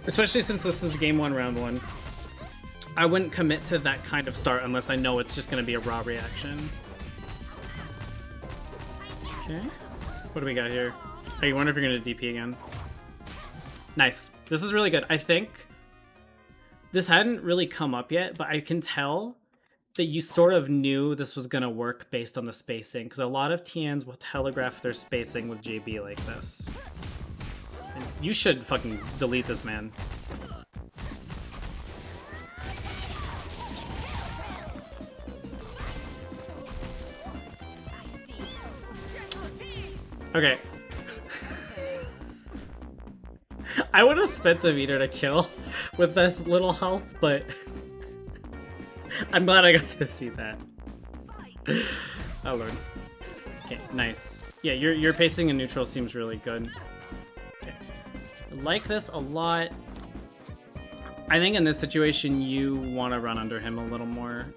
Especially since this is game 1, round 1. I wouldn't commit to that kind of start unless I know it's just going to be a raw reaction. Okay. What do we got here? Oh, you wonder if you're going to DP again. Nice. This is really good. I think this hadn't really come up yet, but I can tell that you sort of knew this was going to work based on the spacing, because a lot of TNs will telegraph their spacing with JB like this. And you should fucking delete this, man. Okay. I would have spent the meter to kill with this little health, but I'm glad I got to see that. Oh lord. Okay, nice. Yeah, your pacing in neutral seems really good. Okay. I like this a lot. I think in this situation you want to run under him a little more.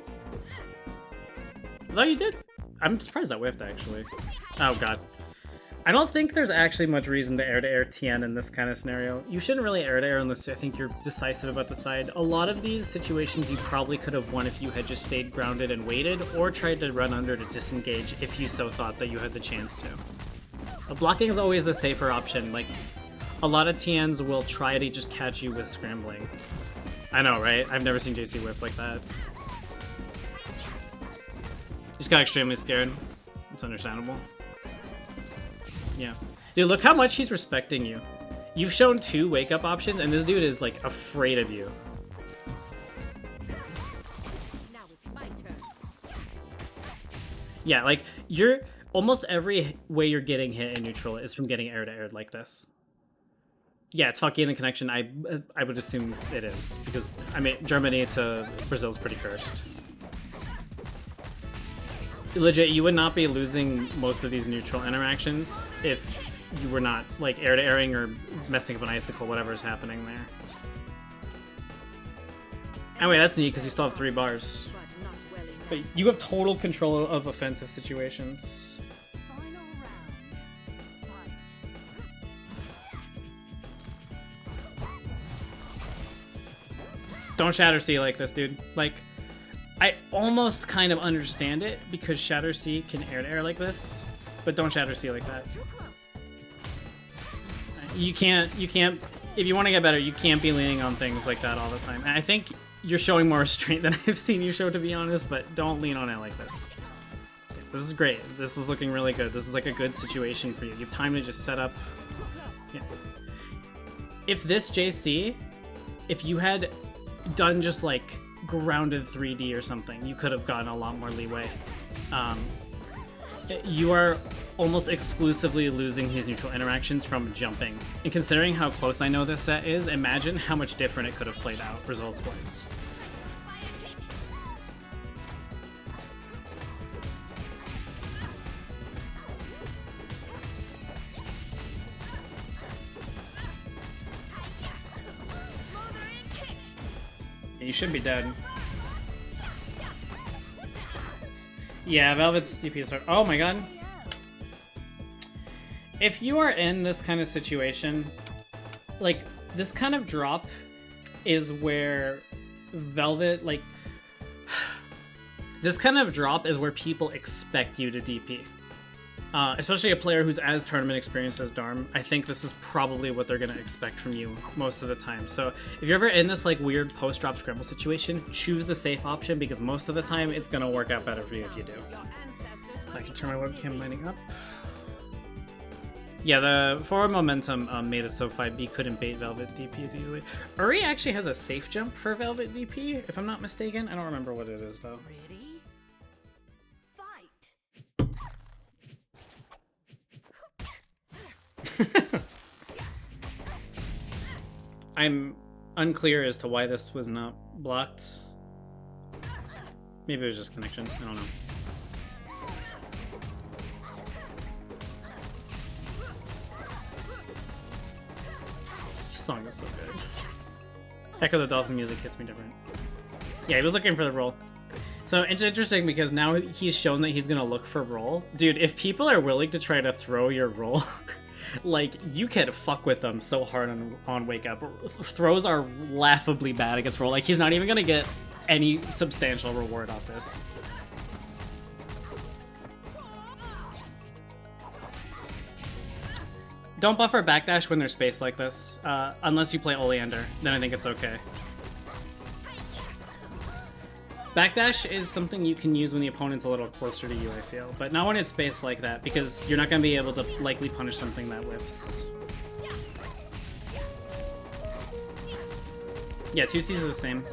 Though you did. I'm surprised that whiffed actually. Oh god. I don't think there's actually much reason to air-to-air TN in this kind of scenario. You shouldn't really air-to-air unless I think you're decisive about the side. A lot of these situations you probably could have won if you had just stayed grounded and waited, or tried to run under to disengage if you so thought that you had the chance to. But blocking is always the safer option. Like, a lot of TNs will try to just catch you with scrambling. I know, right? I've never seen JC whiff like that. Just got extremely scared. It's understandable. Yeah. Dude, look how much he's respecting you. You've shown 2 wake-up options, and this dude is, like, afraid of you. Now it's my turn. Yeah, like, you're... Almost every way you're getting hit in neutral is from getting air-to-air like this. Yeah, it's fucky in the connection. I would assume it is, because, I mean, Germany to Brazil is pretty cursed. legit, you would not be losing most of these neutral interactions if you were not like air to airing or messing up an icicle, whatever's happening there. Anyway, that's neat because you still have 3 bars. But not well enough. But you have total control of offensive situations. Final round. Fight. Don't Shatter Sea like this, dude. Like, I almost kind of understand it because Shatter Sea can air to air like this, but don't Shatter Sea like that. Too close. You can't, if you want to get better, you can't be leaning on things like that all the time. And I think you're showing more restraint than I've seen you show, to be honest, but don't lean on it like this. This is great. This is looking really good. This is like a good situation for you. You have time to just set up. Yeah. If this JC, if you had done just like grounded 3D or something, you could have gotten a lot more leeway. You are almost exclusively losing his neutral interactions from jumping. And considering how close I know this set is, imagine how much different it could have played out results-wise. You should be dead. Yeah, Velvet's DP is hard. Oh my god. If you are in this kind of situation, like, this kind of drop is where Velvet, like, this kind of drop is where people expect you to DP. Especially a player who's as tournament experienced as Darm, I think this is probably what they're going to expect from you most of the time. So if you're ever in this like weird post-drop scramble situation, choose the safe option because most of the time it's going to work out better for you if you do. I can turn my webcam lighting up. Yeah, the forward momentum made it so 5B couldn't bait Velvet DPs easily. Uri actually has a safe jump for Velvet DP, if I'm not mistaken. I don't remember what it is though. Ready? Fight. I'm unclear as to why this was not blocked. Maybe it was just connection. I don't know. This song is so good. Echo the Dolphin music hits me different. Yeah, he was looking for the roll. So it's interesting because now he's shown that he's gonna look for roll. Dude, if people are willing to try to throw your roll, like, you can fuck with them so hard on Wake Up. Throws are laughably bad against roll. Like, he's not even gonna get any substantial reward off this. Don't buffer backdash when there's space like this, unless you play Oleander, then I think it's okay. Backdash is something you can use when the opponent's a little closer to you, I feel. But not when it's spaced like that, because you're not going to be able to likely punish something that whiffs. Yeah, 2Cs is the same.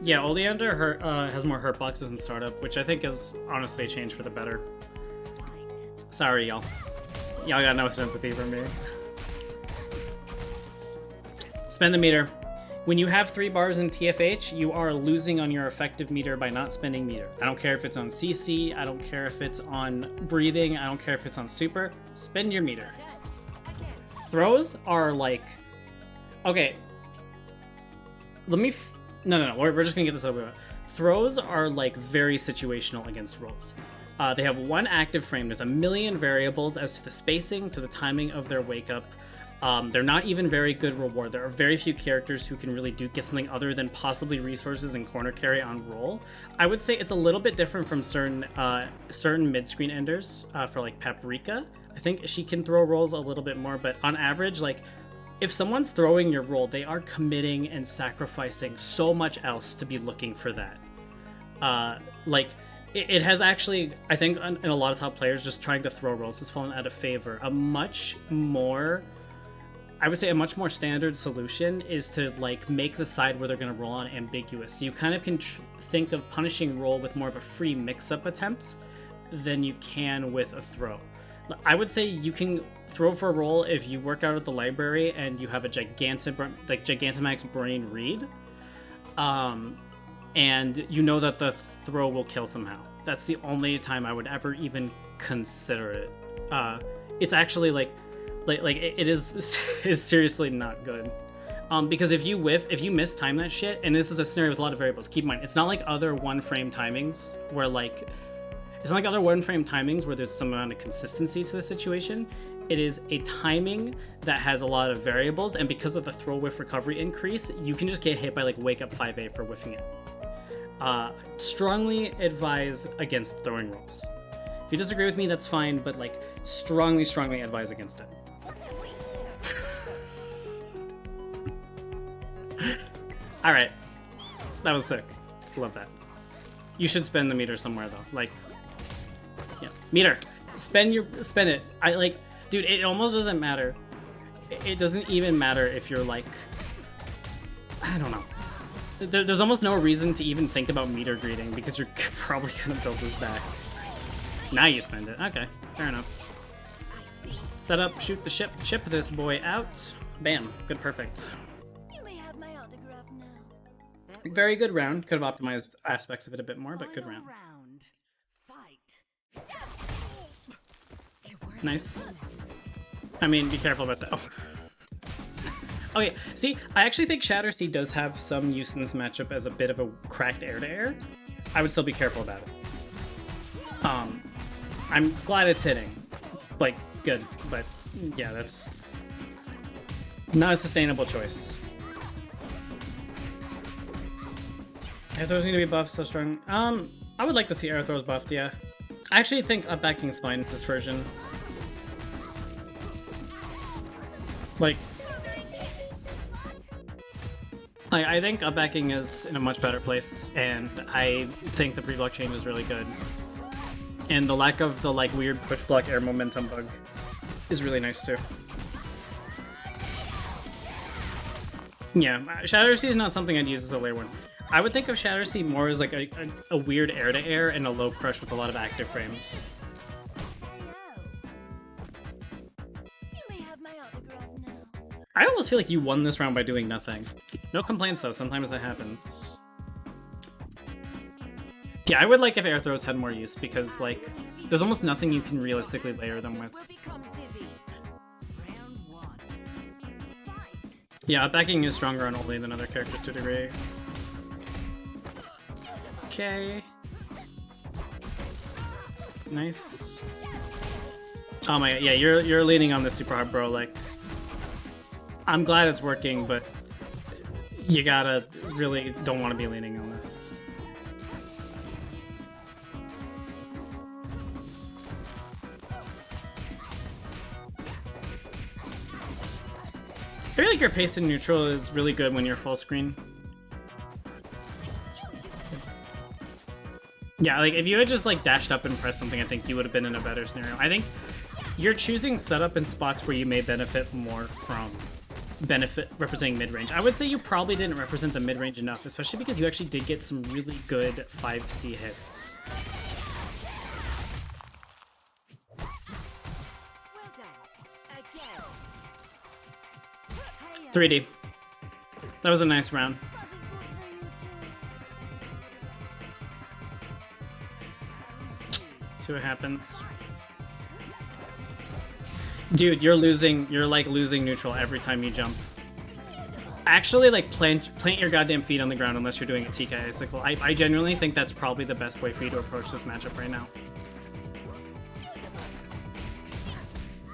Yeah, Oleander has more hurt boxes in startup, which I think is honestly a change for the better. Sorry, y'all. Y'all got no sympathy for me. Spend the meter. When you have 3 bars in TFH, you are losing on your effective meter by not spending meter. I don't care if it's on CC, I don't care if it's on breathing, I don't care if it's on super. Spend your meter. Throws are like... Okay. Let me... No. We're just gonna get this over with. Throws are like very situational against rolls. They have one active frame. There's a million variables as to the spacing, to the timing of their wake up. They're not even very good reward. There are very few characters who can really get something other than possibly resources and corner carry on roll. I would say it's a little bit different from certain mid-screen enders for like Paprika. I think she can throw rolls a little bit more, but on average, like, if someone's throwing your roll, they are committing and sacrificing so much else to be looking for that. It has actually, I think, in a lot of top players, just trying to throw rolls has fallen out of favor. I would say a much more standard solution is to like make the side where they're going to roll on ambiguous. So you kind of can think of punishing roll with more of a free mix-up attempt than you can with a throw. I would say you can throw for a roll if you work out at the library and you have a Gigantamax Brain Read, and you know that the throw will kill somehow. That's the only time I would ever even consider it. It's actually like it is seriously not good. Because if you mistime that shit, and this is a scenario with a lot of variables, keep in mind, it's not like other one-frame timings where there's some amount of consistency to the situation. It is a timing that has a lot of variables, and because of the throw whiff recovery increase, you can just get hit by like Wake Up 5A for whiffing it. Strongly advise against throwing rolls. If you disagree with me, that's fine, but like strongly advise against it. All right, that was sick. Love that. You should spend the meter somewhere though. Like, yeah, meter. Spend it. Dude. It almost doesn't matter. It doesn't even matter if you're like, I don't know. There's almost no reason to even think about meter greeting because you're probably gonna build this back. Now you spend it. Okay, fair enough. Set up, shoot the ship this boy out. Bam, good, perfect. Very good round. Could have optimized aspects of it a bit more, but good round. Nice. I mean, be careful about that. Oh. Okay, see, I actually think Shattersea does have some use in this matchup as a bit of a cracked air-to-air. I would still be careful about it. I'm glad it's hitting. Like, good, but yeah, that's not a sustainable choice. Air throw's gonna be buffed so strong. I would like to see air throws buffed, yeah. I actually think up backing's fine in this version. Like, I think up backing is in a much better place, and I think the pre-block change is really good. And the lack of the like weird push block air momentum bug is really nice too. Yeah, Shattersea is not something I'd use as a layer one. I would think of Shattersea more as like a weird air-to-air and a low crush with a lot of active frames. I almost feel like you won this round by doing nothing. No complaints though, sometimes that happens. Yeah, I would like if air throws had more use because like there's almost nothing you can realistically layer them with. Yeah, backing is stronger on Oli than other characters to a degree. Okay. Nice. Oh my god, yeah, you're leaning on this super hard, bro. Like, I'm glad it's working, but you gotta really don't want to be leaning on this. I feel like your pace in neutral is really good when you're full screen. Yeah, like if you had just like dashed up and pressed something, I think you would have been in a better scenario. I think you're choosing setup in spots where you may benefit more from representing mid-range. I would say you probably didn't represent the mid-range enough, especially because you actually did get some really good 5C hits. 3D. That was a nice round. See what happens. Dude, you're like losing neutral every time you jump. Actually, like, plant your goddamn feet on the ground unless you're doing a TK icicle. I genuinely think that's probably the best way for you to approach this matchup right now.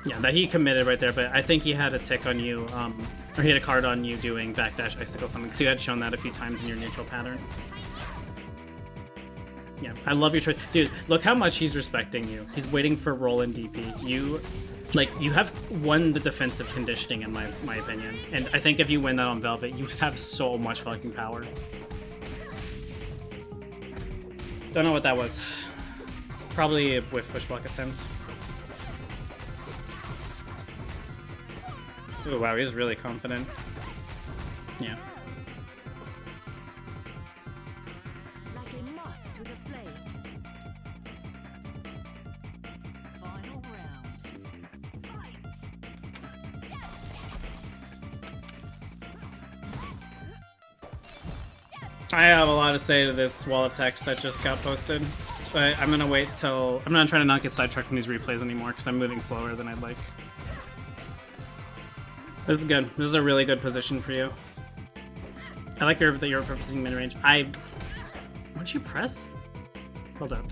Yeah, that he committed right there, but I think he had a tick on you, or he had a card on you doing backdash icicle something, because you had shown that a few times in your neutral pattern. Yeah, I love your choice. Dude, look how much he's respecting you. He's waiting for roll in DP. You have won the defensive conditioning in my opinion. And I think if you win that on Velvet, you have so much fucking power. Don't know what that was. Probably a whiff push block attempt. Ooh, wow, he's really confident. Yeah. Like a moth to the flame. Final round. I have a lot to say to this wall of text that just got posted, but I'm gonna wait till... I'm not trying to not get sidetracked in these replays anymore because I'm moving slower than I'd like. This is good. This is a really good position for you. I like that you're purposing mid-range. What'd you press? Hold up.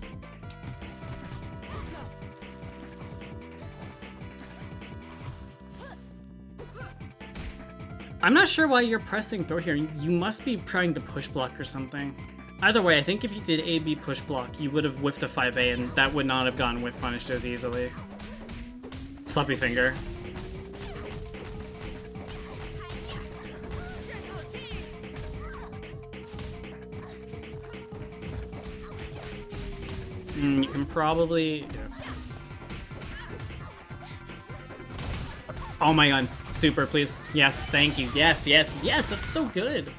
I'm not sure why you're pressing throw here. You must be trying to push block or something. Either way, I think if you did A-B push block, you would have whiffed a 5A and that would not have gone whiff punished as easily. Sloppy finger. You can probably... Yeah. Oh my god. Super, please. Yes, thank you. Yes, yes, yes, that's so good.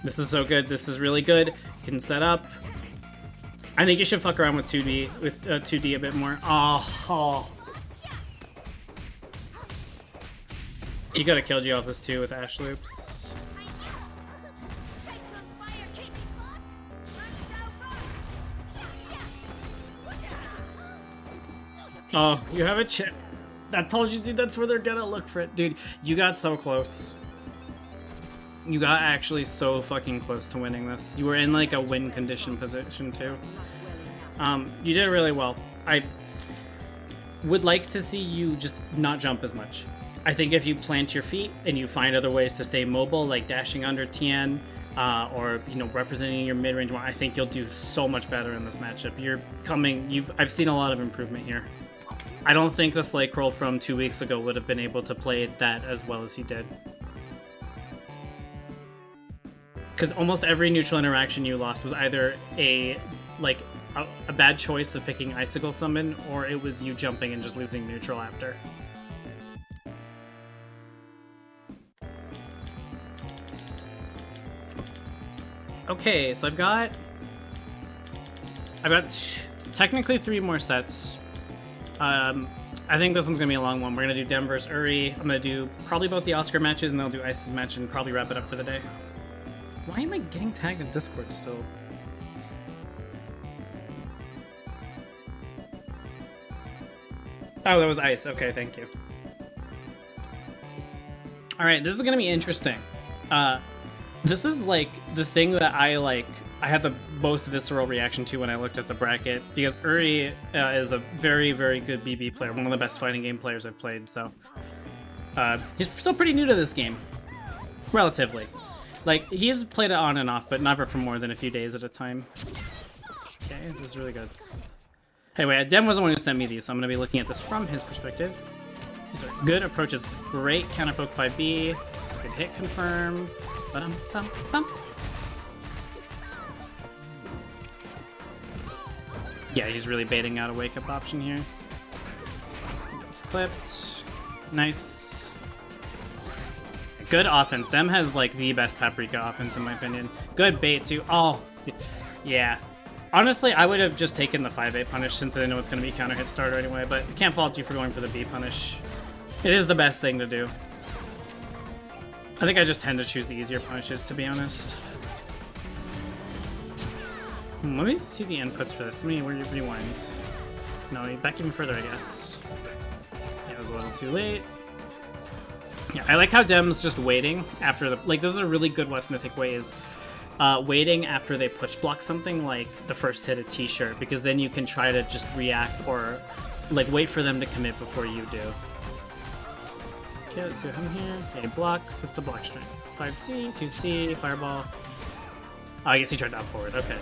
This is so good. This is really good. You can set up. I think you should fuck around with 2D a bit more. Oh. He could have killed you off this too with Ash Loops. Oh, you have a chip. I told you, dude, that's where they're gonna look for it. Dude, you got so close. You got actually so fucking close to winning this. You were in like a win condition position too. You did really well. I would like to see you just not jump as much. I think if you plant your feet and you find other ways to stay mobile, like dashing under Tien, or representing your mid-range one, I think you'll do so much better in this matchup. I've seen a lot of improvement here. I don't think the SlayCrol from 2 weeks ago would have been able to play that as well as he did. Because almost every neutral interaction you lost was either a bad choice of picking Icicle Summon, or it was you jumping and just losing neutral after. Okay, so I've got technically 3 more sets. I think this one's gonna be a long one. We're gonna do Dem vs Uri. I'm gonna do probably both the Oscar matches, and then I'll do Ice's match and probably wrap it up for the day. Why am I getting tagged in Discord still? Oh, that was Ice. Okay, thank you. Alright, this is gonna be interesting. This is like the thing that I had the most visceral reaction to when I looked at the bracket, because Uri is a very, very good BB player, one of the best fighting game players I've played, so he's still pretty new to this game, relatively. Like, he's played it on and off, but never for more than a few days at a time. Okay, this is really good. Anyway, Dem was the one who sent me these, so I'm going to be looking at this from his perspective. These are good approaches, great counter poke 5B, good hit confirm. Ba-dum-bum-bum. Yeah, he's really baiting out a wake-up option here. It's clipped. Nice. Good offense. Dem has like the best Paprika offense in my opinion. Good bait too. Oh, yeah. Honestly, I would have just taken the 5A punish since I know it's going to be counter hit starter anyway, but can't fault you for going for the B punish. It is the best thing to do. I think I just tend to choose the easier punishes, to be honest. Let me see the inputs for this. Let me rewind. No, back even further, I guess. Yeah, it was a little too late. Yeah, I like how Dem's just waiting after the... Like, this is a really good lesson to take away is waiting after they push block something like the first hit of T-shirt, because then you can try to just react or, like, wait for them to commit before you do. Okay, let's see what I'm here. Okay, blocks. What's the block strength? 5C, 2C, fireball. Oh, I guess he tried down forward. Okay.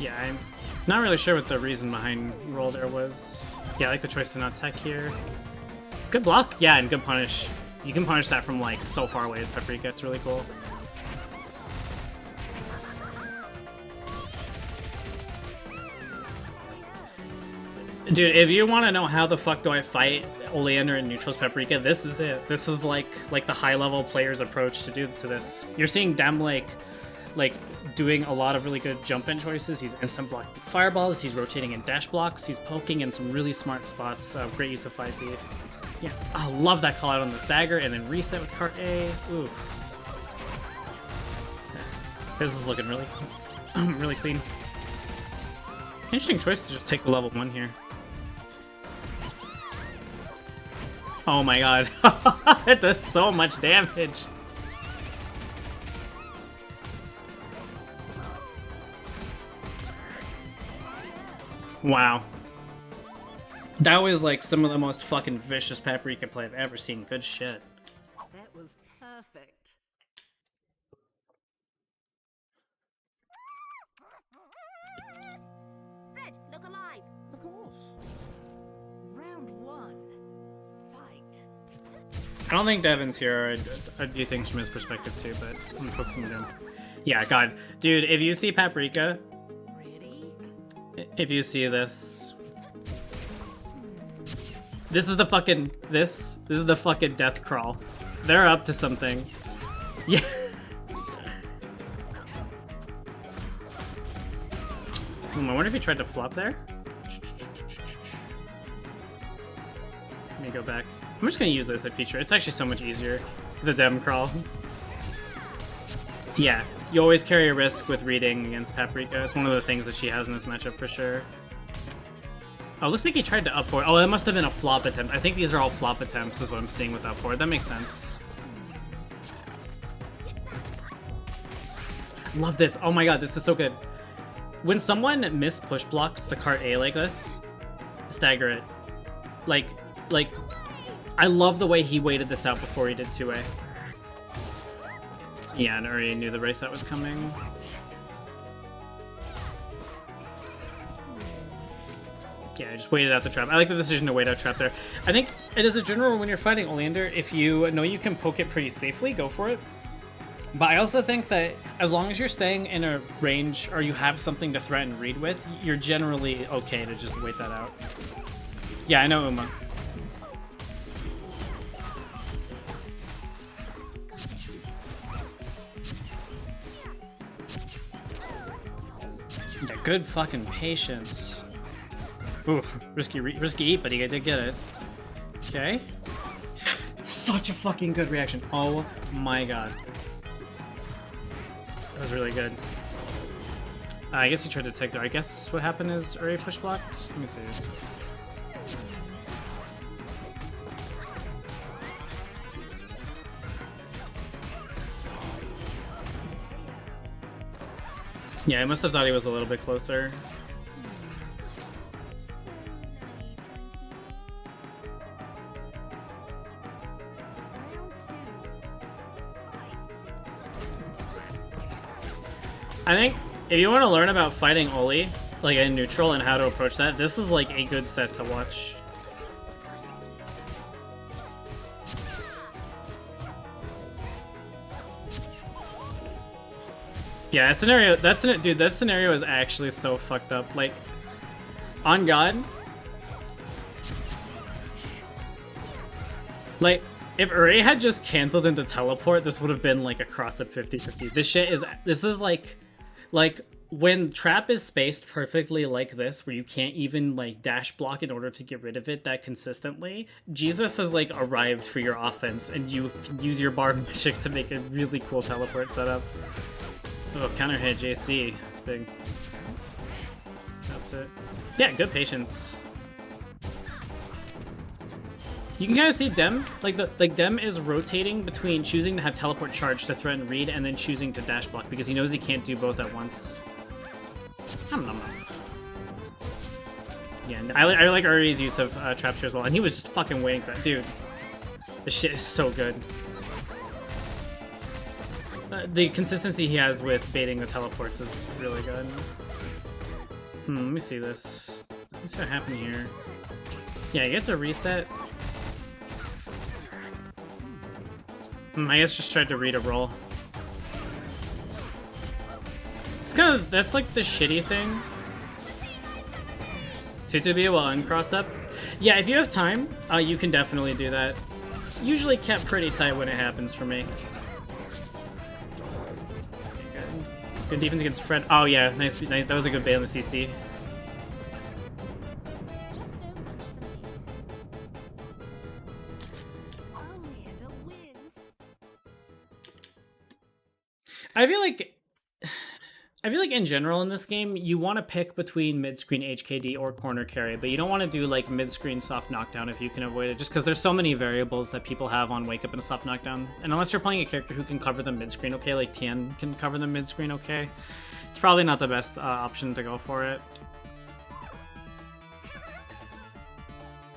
Yeah, I'm not really sure what the reason behind roll there was. Yeah, I like the choice to not tech here. Good block. Yeah, and good punish. You can punish that from, like, so far away as Paprika. It's really cool. Dude, if you want to know how the fuck do I fight Oleander and Neutral's Paprika, this is it. This is like the high level player's approach to do to this. You're seeing Dem like doing a lot of really good jump in choices. He's instant blocking fireballs. He's rotating in dash blocks. He's poking in some really smart spots. Great use of 5B. Yeah, I love that call out on the stagger and then reset with cart A. Ooh, this is looking really, really clean. Interesting choice to just take the level 1 here. Oh my god, it does so much damage. Wow. That was like some of the most fucking vicious Paprika play I've ever seen. Good shit. That was perfect. Fred, look alive. Of course. Round 1. Fight. I don't think Devin's here. I do things from his perspective too, but I'm focusing on him. Yeah, God. Dude, if you see Paprika, if you see this, this is the fucking, this is the fucking death crawl. They're up to something. Yeah. I wonder if he tried to flop there. Let me go back. I'm just gonna use this as a feature. It's actually so much easier. The Dem crawl. Yeah, you always carry a risk with reading against Paprika. It's one of the things that she has in this matchup for sure. Oh, looks like he tried to up forward. Oh, that must have been a flop attempt. I think these are all flop attempts is what I'm seeing with up forward. That makes sense. Love this. Oh my god, this is so good. When someone miss push blocks the cart A like this, stagger it. Like, I love the way he waited this out before he did 2A. Yeah, and already knew the race that was coming. Yeah, I just waited out the trap. I like the decision to wait out trap there. I think it is a general rule when you're fighting Oleander, if you know you can poke it pretty safely, go for it. But I also think that as long as you're staying in a range or you have something to threaten read with, you're generally okay to just wait that out. Yeah, I know Uma. Yeah, good fucking patience. Ooh, risky eat, but he did get it. Okay. Such a fucking good reaction. Oh my god. That was really good. I guess he tried to take there. I guess what happened is Uri push blocked. Let me see. Yeah, I must have thought he was a little bit closer. I think if you want to learn about fighting Oli, like in neutral and how to approach that, this is like a good set to watch. Yeah, that scenario, dude, that scenario is actually so fucked up. Like, on God. Like, if Uri had just canceled into teleport, this would have been like a cross at 50-50. This is like when trap is spaced perfectly like this, where you can't even like dash block in order to get rid of it that consistently, Jesus has like arrived for your offense and you can use your bar magic to make a really cool teleport setup. Oh, counter hit JC. That's big. Up to it. Yeah, good patience. You can kind of see Dem, like Dem is rotating between choosing to have teleport charge to threaten read and then choosing to dash block because he knows he can't do both at once. Yeah, I like Uri's use of trap as well, and he was just fucking waiting for that. Dude, this shit is so good. The consistency he has with baiting the teleports is really good. Let me see this. What's gonna happen here? Yeah, he gets a reset. I guess just tried to read a roll. It's kind of, that's like the shitty thing. 2-2B will uncross up. Yeah, if you have time, you can definitely do that. It's usually kept pretty tight when it happens for me. Good defense against Fred. Oh yeah, nice. That was a good bait on the CC. Just no match for me. Oleander wins. I feel like in general in this game, you want to pick between mid-screen HKD or corner carry, but you don't want to do like mid-screen soft knockdown if you can avoid it, just because there's so many variables that people have on wake up and a soft knockdown. And unless you're playing a character who can cover them mid-screen okay, like Tien can cover them mid-screen okay, it's probably not the best option to go for it.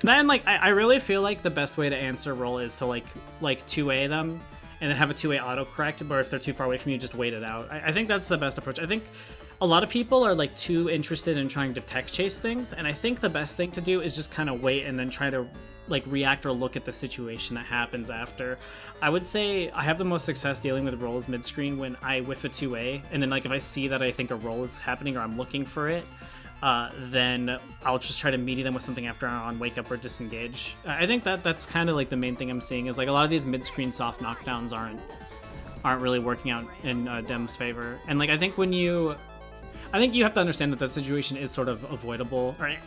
Then like I really feel like the best way to answer roll is to like 2A them, and then have a 2A autocorrect, or if they're too far away from you, just wait it out. I think that's the best approach. I think a lot of people are like too interested in trying to tech chase things, and I think the best thing to do is just kind of wait and then try to like react or look at the situation that happens after. I would say I have the most success dealing with rolls mid-screen when I whiff a 2A, and then like if I see that I think a roll is happening or I'm looking for it, then I'll just try to meaty them with something after on wake up or disengage. I think that's kind of like the main thing I'm seeing is like a lot of these mid-screen soft knockdowns aren't really working out in Dem's favor. And like I think you have to understand that situation is sort of avoidable or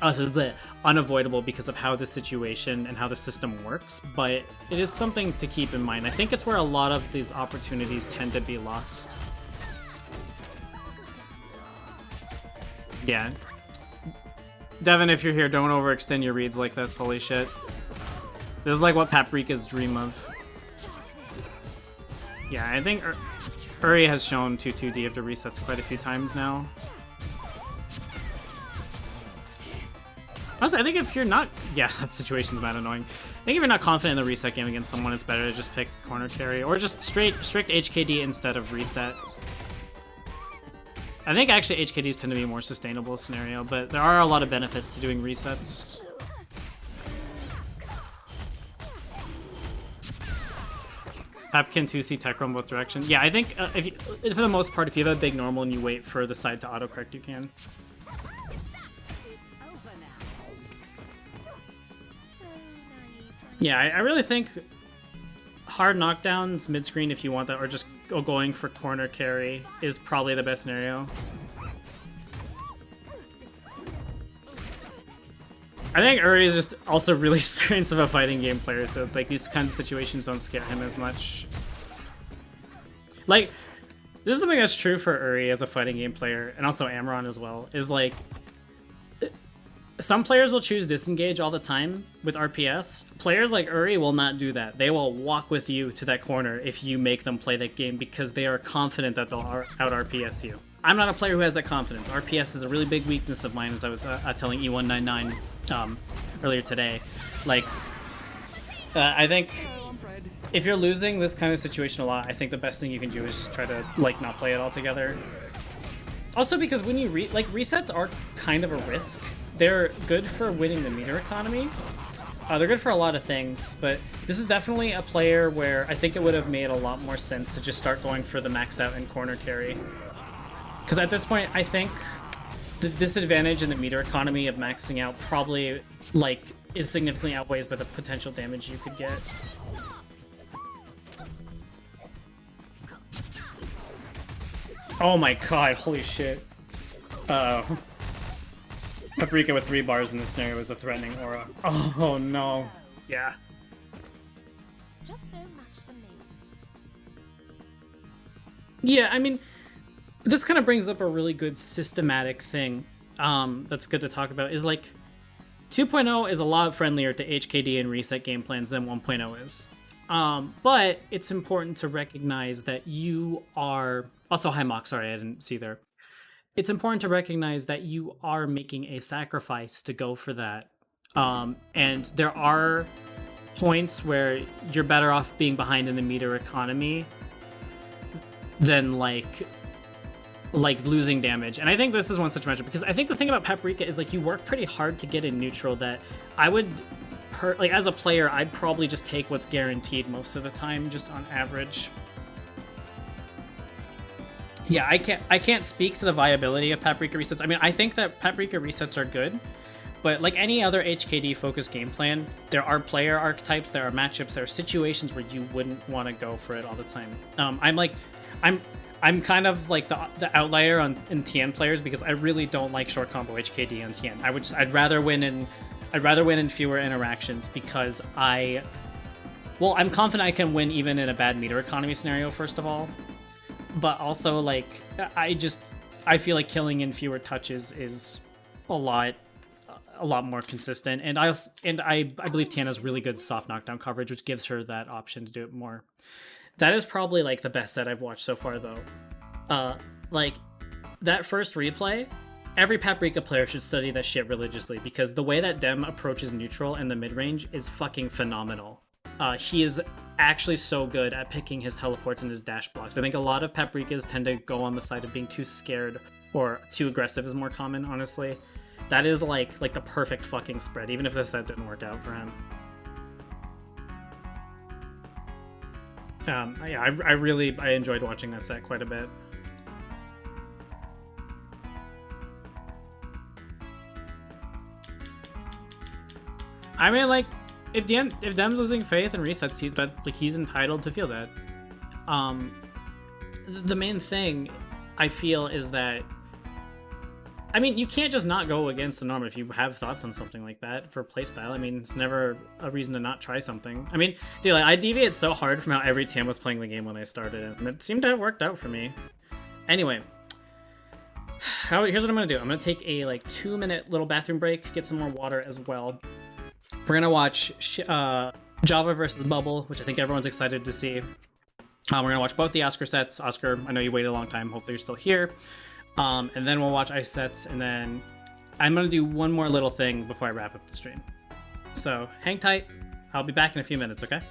unavoidable because of how the situation and how the system works, but it is something to keep in mind. I think it's where a lot of these opportunities tend to be lost. Yeah. Devin, if you're here, don't overextend your reads like this. Holy shit. This is like what Paprika's dream of. Yeah, I think Uri has shown 2-2D after resets quite a few times now. Also, I think if you're not... Yeah, that situation's mad annoying. I think if you're not confident in the reset game against someone, it's better to just pick corner carry. Or just strict HKD instead of reset. I think actually HKDs tend to be a more sustainable scenario, but there are a lot of benefits to doing resets. Tap can 2C tech roam both directions. Yeah, I think for the most part, if you have a big normal and you wait for the side to autocorrect, you can. It's over now. So naive. Yeah, I really think hard knockdowns mid-screen if you want that, or just going for corner carry is probably the best scenario. I think Uri is just also really experienced of a fighting game player, so like these kinds of situations don't scare him as much. Like, this is something that's true for Uri as a fighting game player, and also Amaron as well, is like, some players will choose disengage all the time with RPS. Players like Uri will not do that. They will walk with you to that corner if you make them play that game because they are confident that they'll out RPS you. I'm not a player who has that confidence. RPS is a really big weakness of mine, as I was telling E199 earlier today. Like, I think if you're losing this kind of situation a lot, I think the best thing you can do is just try to like not play it altogether. Also, because when you resets are kind of a risk. They're good for winning the meter economy. They're good for a lot of things, but this is definitely a player where I think it would have made a lot more sense to just start going for the max out and corner carry. Because at this point, I think the disadvantage in the meter economy of maxing out probably like is significantly outweighs by the potential damage you could get. Oh my god, holy shit. Uh-oh. Paprika with 3 bars in this scenario is a threatening aura. Oh no. Yeah. Just no match for me. Yeah, I mean, this kind of brings up a really good systematic thing that's good to talk about, is like 2.0 is a lot friendlier to HKD and reset game plans than 1.0 is. But it's important to recognize that you are... Also, hi Mock, sorry I didn't see there. It's important to recognize that you are making a sacrifice to go for that. And there are points where you're better off being behind in the meter economy than like losing damage. And I think this is one such matchup, because I think the thing about Paprika is like you work pretty hard to get in neutral that I would, like as a player, I'd probably just take what's guaranteed most of the time, just on average. Yeah, I can't speak to the viability of Paprika resets. I mean, I think that Paprika resets are good, But like any other HKD focused game plan, there are player archetypes, there are matchups, there are situations where you wouldn't want to go for it all the time. I'm kind of like the outlier in TN players because I really don't like short combo HKD on TN. I'd rather win in fewer interactions because I'm confident I can win even in a bad meter economy scenario, first of all. But also, like, I feel like killing in fewer touches is a lot more consistent, and I believe Tiana's really good soft knockdown coverage, which gives her that option to do it more. That is probably like the best set I've watched so far, though. Like that first replay, every Paprika player should study that shit religiously because the way that Dem approaches neutral and the mid range is fucking phenomenal. He is actually so good at picking his teleports and his dash blocks. I think a lot of Paprikas tend to go on the side of being too scared or too aggressive is more common, honestly. That is like the perfect fucking spread, even if the set didn't work out for him. Yeah, I enjoyed watching that set quite a bit. I mean, like, if Dem's losing faith and resets, he's entitled to feel that. The main thing I feel is that, I mean, you can't just not go against the norm if you have thoughts on something like that for playstyle. I mean, it's never a reason to not try something. I mean, dude, like, I deviated so hard from how every team was playing the game when I started, and it seemed to have worked out for me. Anyway, here's what I'm gonna do. I'm gonna take a 2-minute little bathroom break, get some more water as well. We're gonna watch Java versus Bubble, which I think everyone's excited to see. We're gonna watch both the Oscar sets. Oscar, I know you waited a long time. Hopefully you're still here. And then we'll watch ice sets, and then I'm gonna do one more little thing before I wrap up the stream. So hang tight. I'll be back in a few minutes, okay?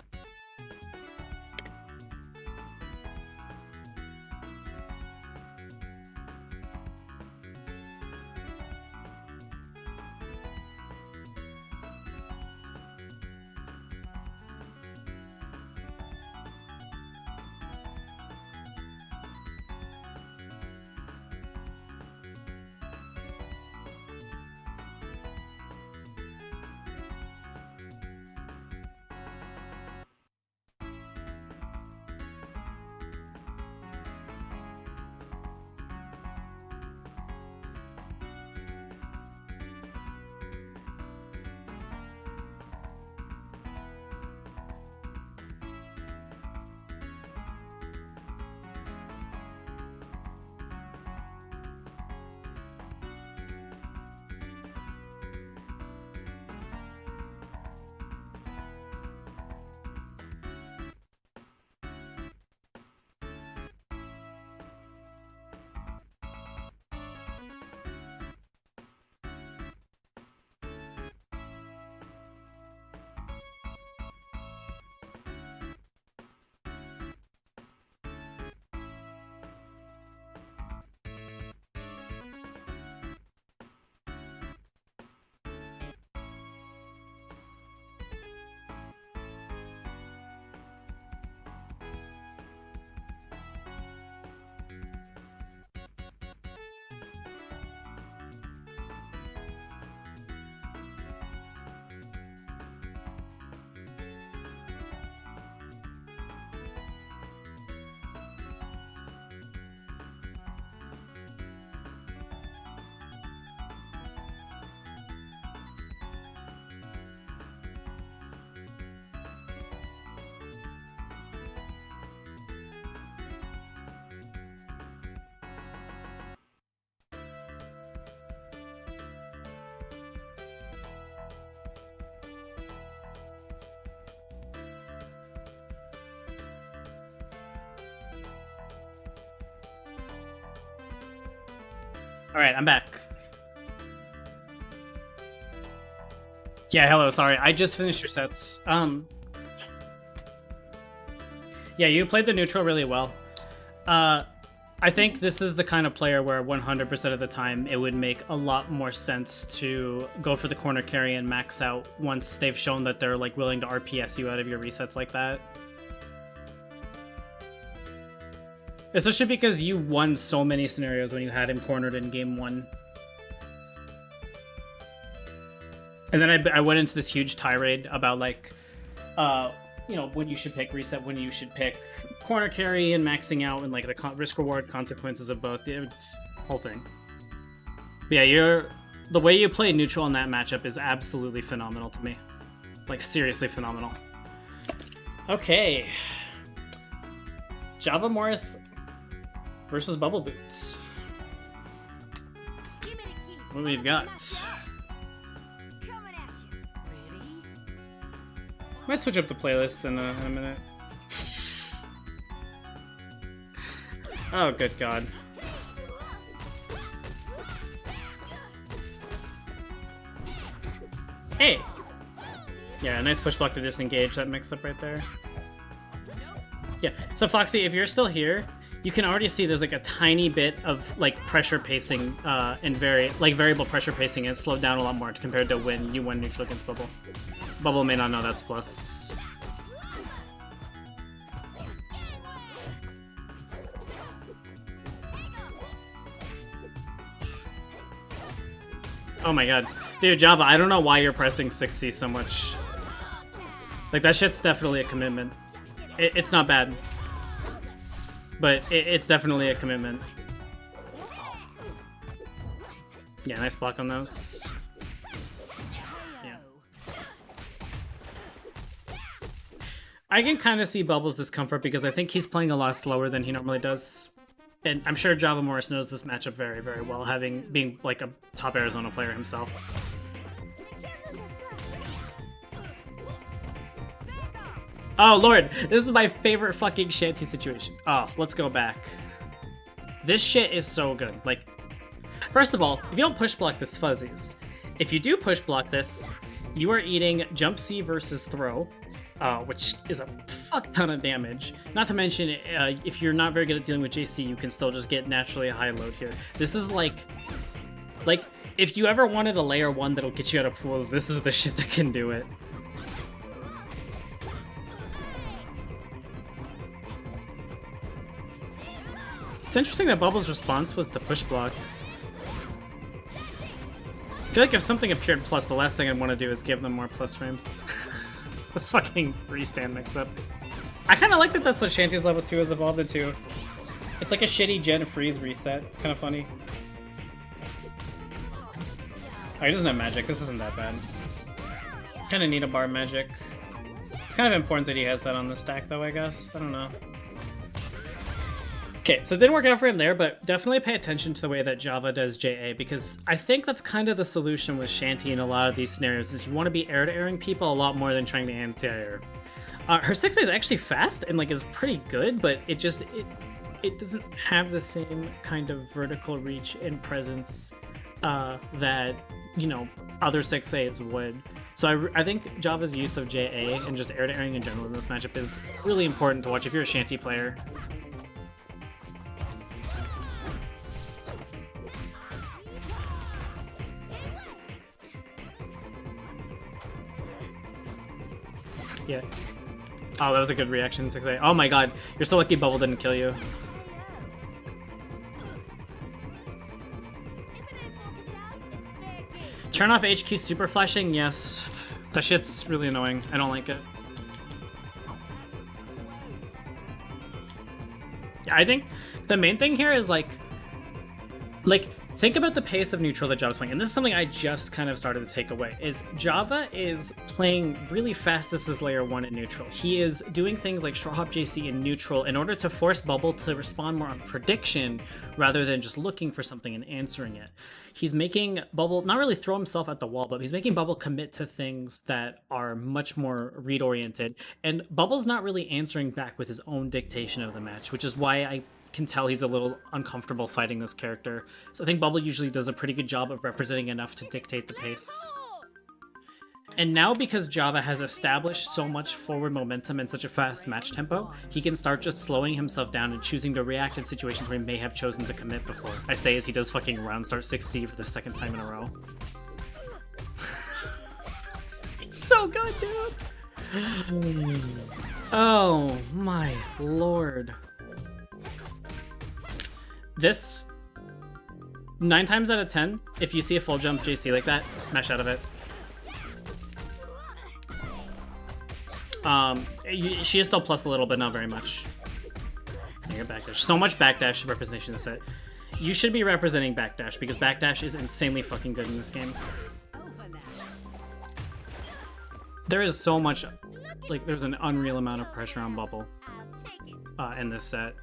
All right, I'm back. Yeah, hello, sorry. I just finished your sets. Yeah, you played the neutral really well. I think this is the kind of player where 100% of the time it would make a lot more sense to go for the corner carry and max out once they've shown that they're willing to RPS you out of your resets like that. Especially because you won so many scenarios when you had him cornered in game 1. And then I went into this huge tirade about like, you know, when you should pick reset, when you should pick corner carry, and maxing out, and like the risk reward consequences of both. It's whole thing. But yeah, the way you play neutral in that matchup is absolutely phenomenal to me. Like seriously phenomenal. Okay. Javamorris versus Bubbleboots. What we've got? Might switch up the playlist in a minute. Oh, good God. Hey! Yeah, nice push block to disengage that mix-up right there. Yeah, so Foxy, if you're still here, you can already see there's like a tiny bit of like pressure pacing and variable pressure pacing is slowed down a lot more compared to when you went neutral against Bubble. Bubble may not know that's plus. Oh my god. Dude, Java, I don't know why you're pressing 6C so much. Like, that shit's definitely a commitment. It's not bad. But it's definitely a commitment. Yeah, nice block on those. Yeah. I can kind of see Bubbles' discomfort because I think he's playing a lot slower than he normally does. And I'm sure Javamorris knows this matchup very, very well, being like a top Arizona player himself. Oh lord, this is my favorite fucking shanty situation. Oh, let's go back. This shit is so good. Like, first of all, if you don't push block this fuzzies, if you do push block this, you are eating jump C versus throw, which is a fuck ton of damage. Not to mention, if you're not very good at dealing with JC, you can still just get naturally a high load here. This is like if you ever wanted a layer 1 that'll get you out of pools, this is the shit that can do it. It's interesting that Bubble's response was to push block. I feel like if something appeared plus, the last thing I'd want to do is give them more plus frames. Let's fucking restand mix up. I kind of like that that's what Shanty's level 2 has evolved into. It's like a shitty Gen freeze reset. It's kind of funny. Oh, he doesn't have magic. This isn't that bad. Kind of need a bar magic. It's kind of important that he has that on the stack, though, I guess. I don't know. Okay, so it didn't work out for him there, but definitely pay attention to the way that Java does JA, because I think that's kind of the solution with Shanty in a lot of these scenarios, is you want to be air-to-airing people a lot more than trying to anti-air. Her 6A is actually fast and like is pretty good, but it doesn't have the same kind of vertical reach and presence that, you know, other 6As would. So I think Java's use of JA and just air-to-airing in general in this matchup is really important to watch if you're a Shanty player. Yeah. Oh, that was a good reaction, 6A. Oh my god, you're so lucky Bubble didn't kill you. Turn off HQ super flashing? Yes. That shit's really annoying. I don't like it. Yeah, I think the main thing here is like think about the pace of neutral that Java's playing, and this is something I just kind of started to take away, is Java is playing really fast. This is layer 1 at neutral. He is doing things like short hop JC in neutral in order to force Bubble to respond more on prediction rather than just looking for something and answering it. He's making Bubble not really throw himself at the wall, but he's making Bubble commit to things that are much more read-oriented, and Bubble's not really answering back with his own dictation of the match, which is why I can tell he's a little uncomfortable fighting this character. So I think Bubble usually does a pretty good job of representing enough to dictate the pace. And now because Java has established so much forward momentum and such a fast match tempo, he can start just slowing himself down and choosing to react in situations where he may have chosen to commit before. I say as he does fucking round start 6C for the second time in a row. It's so good, dude! Oh my lord. This, 9 times out of 10, if you see a full jump JC like that, mash out of it. She is still plus a little, but not very much. Your backdash. So much backdash representation is set. You should be representing backdash because backdash is insanely fucking good in this game. There is so much, like, there's an unreal amount of pressure on Bubble in this set.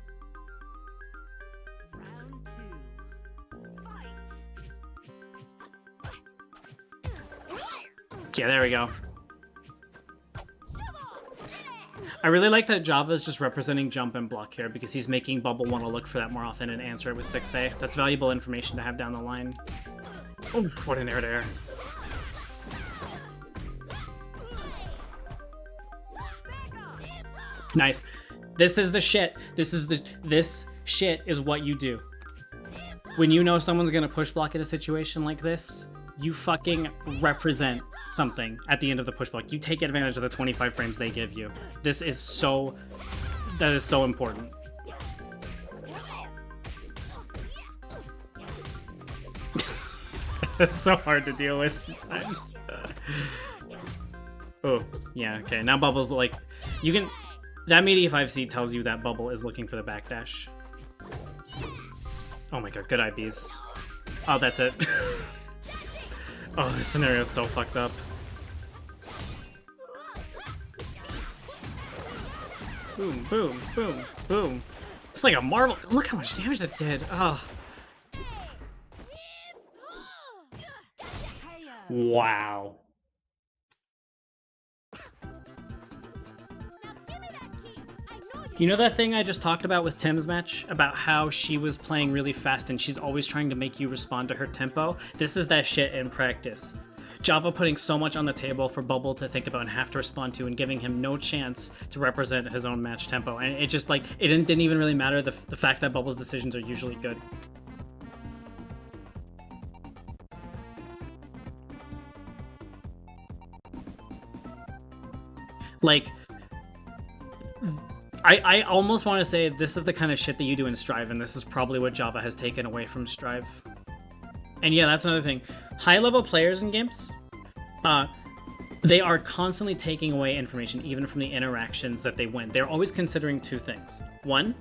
Yeah, there we go. I really like that Java's just representing jump and block here because he's making Bubble want to look for that more often and answer it with 6A. That's valuable information to have down the line. Oh, what an air to air. Nice. This is the shit. This shit is what you do. When you know someone's gonna push block in a situation like this, you fucking represent something at the end of the push block. You take advantage of the 25 frames they give you. That is so important. That's so hard to deal with sometimes. Oh, yeah, okay. Now Bubble's like, you can, that media 5C tells you that Bubble is looking for the backdash. Oh my god, good IBs. Oh, that's it. Oh, this scenario is so fucked up. Boom, boom, boom, boom. It's like a marvel. Look how much damage that did. Oh. Wow. You know that thing I just talked about with Tim's match? About how she was playing really fast and she's always trying to make you respond to her tempo? This is that shit in practice. Java putting so much on the table for Bubble to think about and have to respond to and giving him no chance to represent his own match tempo. And it just like, it didn't even really matter the fact that Bubble's decisions are usually good. Like, I almost want to say this is the kind of shit that you do in Strive, and this is probably what Java has taken away from Strive. And yeah, that's another thing. High-level players in games, they are constantly taking away information, even from the interactions that they win. They're always considering two things. One,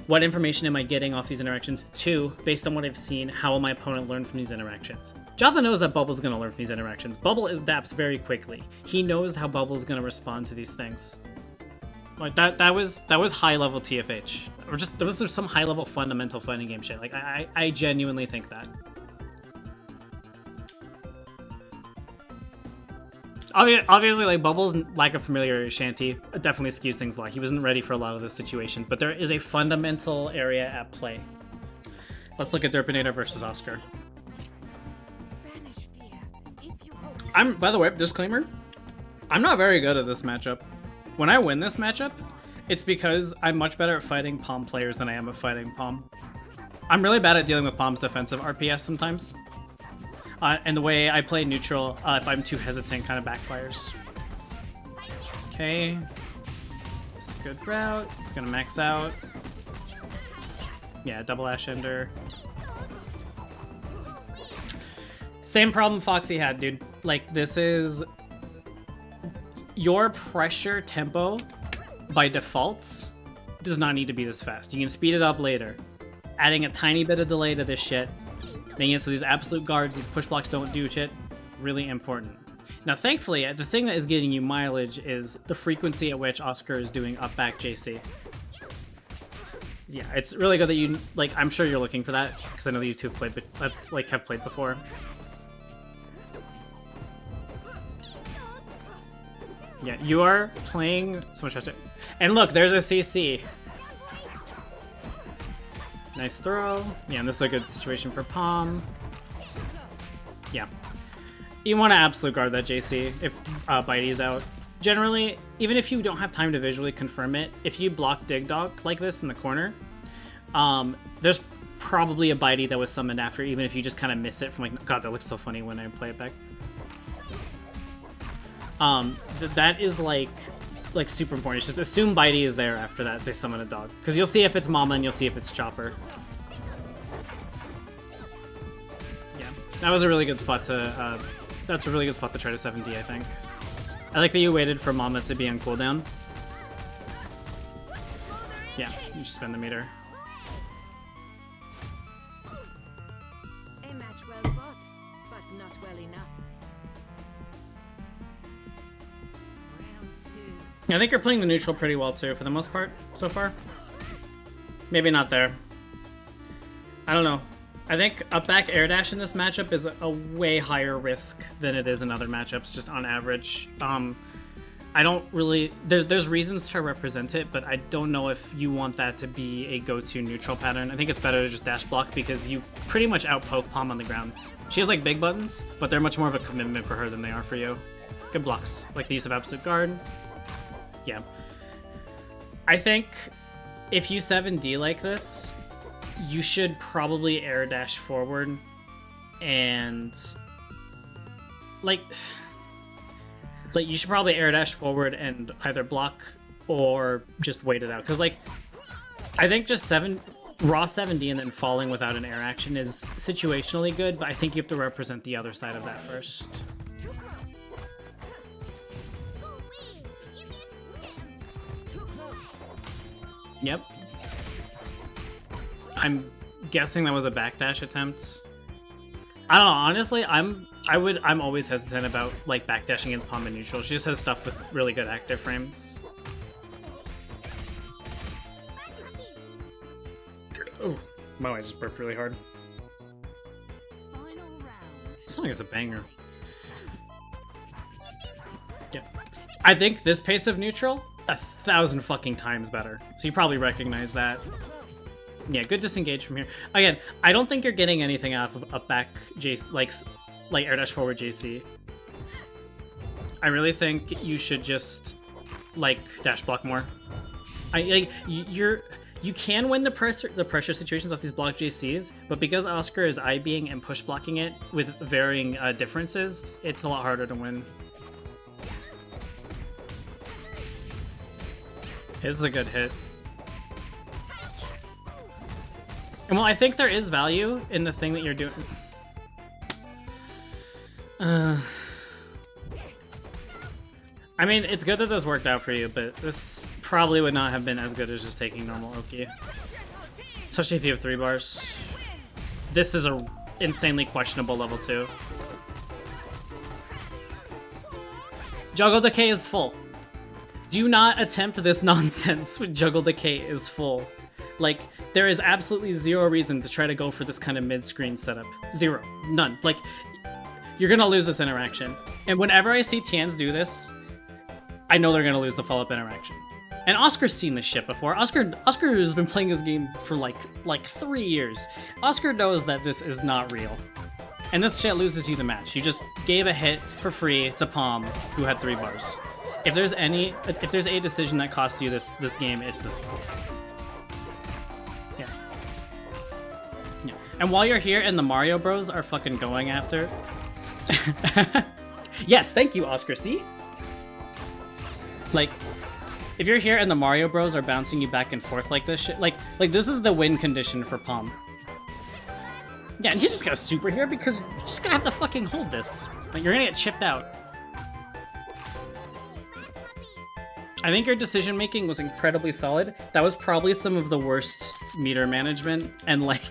what information am I getting off these interactions? Two, based on what I've seen, how will my opponent learn from these interactions? Java knows that Bubble's going to learn from these interactions. Bubble adapts very quickly. He knows how Bubble's going to respond to these things. Like that was high level TFH, or just there was some high level fundamental fighting game shit. Like I genuinely think that. Obviously, like Bubble's lack of familiarity with Shanty definitely skews things a lot. He wasn't ready for a lot of this situation, but there is a fundamental area at play. Let's look at Derpinator versus Oscar. By the way, disclaimer, I'm not very good at this matchup. When I win this matchup, it's because I'm much better at fighting Palm players than I am at fighting Palm. I'm really bad at dealing with Palm's defensive RPS sometimes. And the way I play neutral, if I'm too hesitant, kind of backfires. Okay. This is a good route. It's gonna max out. Yeah, double Ash Ender. Same problem Foxy had, dude. Like, this is... Your pressure tempo, by default, does not need to be this fast. You can speed it up later. Adding a tiny bit of delay to this shit, making it so these absolute guards, these push blocks don't do shit, really important. Now, thankfully, the thing that is getting you mileage is the frequency at which Oscar is doing up back JC. Yeah, it's really good that you, like, I'm sure you're looking for that, because I know that you two have played, have played before. Yeah, you are playing so much faster. And look, there's a CC. Nice throw. Yeah, and this is a good situation for Palm. Yeah. You want to absolute guard that JC if Bitey is out. Generally, even if you don't have time to visually confirm it, if you block Dig Dog like this in the corner, there's probably a Bitey that was summoned after, even if you just kind of miss it from like, God, that looks so funny when I play it back. That is like super important. It's just assume Bitey is there after that they summon a dog, because you'll see if it's Mama and you'll see if it's Chopper. Yeah, that was a really good spot to. That's a really good spot to try to 7D, I think. I like that you waited for Mama to be on cooldown. Yeah, you just spend the meter. A match well fought, but not well enough. Round 2. I think you're playing the neutral pretty well too, for the most part, so far. Maybe not there. I don't know. I think up back air dash in this matchup is a way higher risk than it is in other matchups, just on average. I don't really... There's reasons to represent it, but I don't know if you want that to be a go-to neutral pattern. I think it's better to just dash block because you pretty much outpoke Palm on the ground. She has like big buttons, but they're much more of a commitment for her than they are for you. Good blocks, like the use of Absolute Guard. Yeah. I think if you 7D like this, you should probably air dash forward and like you should probably air dash forward and either block or just wait it out, because like I think just raw 7D and then falling without an air action is situationally good, but I think you have to represent the other side of that first. Yep. I'm guessing that was a backdash attempt. I don't know, honestly, I'm always hesitant about like backdashing against Palm and neutral. She just has stuff with really good active frames. Oh, wow, I just burped really hard. This song is a banger. Yeah. I think this pace of neutral, 1,000 fucking times better. So you probably recognize that. Yeah, good disengage from here. Again, I don't think you're getting anything out of up back JC, like air dash forward JC. I really think you should just like dash block more. You can win the pressure situations off these block JCs, but because Oscar is IBing and push blocking it with varying differences, it's a lot harder to win. This is a good hit. And well, I think there is value in the thing that you're doing. I mean, it's good that this worked out for you, but this probably would not have been as good as just taking normal Oki. Especially if you have 3 bars. This is a insanely questionable level 2. Juggle Decay is full. Do not attempt this nonsense when Juggle Decay is full. Like, there is absolutely zero reason to try to go for this kind of mid-screen setup. Zero. None. Like, you're gonna lose this interaction. And whenever I see Tians do this, I know they're gonna lose the follow-up interaction. And Oscar's seen this shit before. Oscar has been playing this game for like 3 years. Oscar knows that this is not real. And this shit loses you the match. You just gave a hit for free to Palm, who had 3 bars. If there's a decision that costs you this game, it's this one. Yeah. And while you're here and the Mario Bros are fucking going after... Yes, thank you, Oscar C. Like, if you're here and the Mario Bros are bouncing you back and forth like this shit, like this is the win condition for Palm. Yeah, and he's just gonna super here because you're just gonna have to fucking hold this. Like, you're gonna get chipped out. I think your decision making was incredibly solid. That was probably some of the worst meter management and like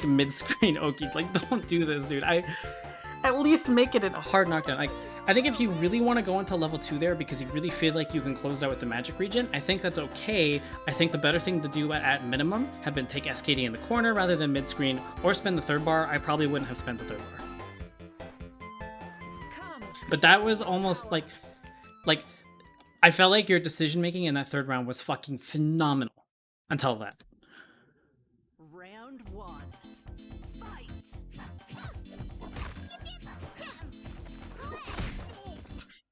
mid-screen Oki. Like, don't do this, dude. At least make it a hard knockdown. Like, I think if you really want to go into level 2 there because you really feel like you can close it out with the magic region, I think that's okay. I think the better thing to do at minimum had been take SKD in the corner rather than mid-screen or spend the 3rd bar. I probably wouldn't have spent the 3rd bar. But that was almost like I felt like your decision making in that 3rd round was fucking phenomenal until that. Round 1. Fight.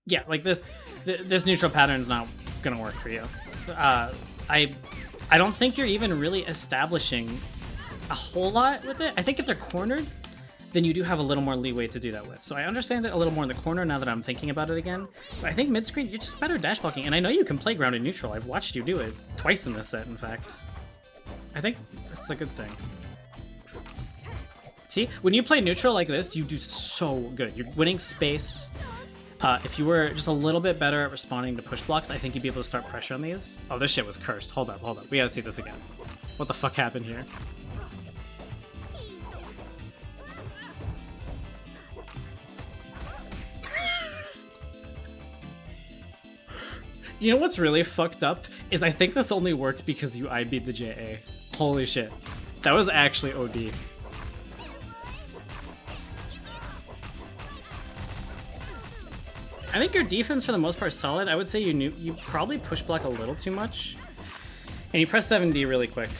Yeah, like this neutral pattern's not gonna work for you. I don't think you're even really establishing a whole lot with it. I think if they're cornered, then you do have a little more leeway to do that with. So I understand it a little more in the corner now that I'm thinking about it again. But I think mid-screen, you're just better dash blocking. And I know you can play grounded neutral. I've watched you do it twice in this set, in fact. I think that's a good thing. See, when you play neutral like this, you do so good. You're winning space. If you were just a little bit better at responding to push blocks, I think you'd be able to start pressure on these. Oh, this shit was cursed. Hold up, hold up. We gotta see this again. What the fuck happened here? You know what's really fucked up is I think this only worked because you IB'd the JA. Holy shit. That was actually OD. I think your defense for the most part is solid. I would say you probably push block a little too much. And you press 7D really quick.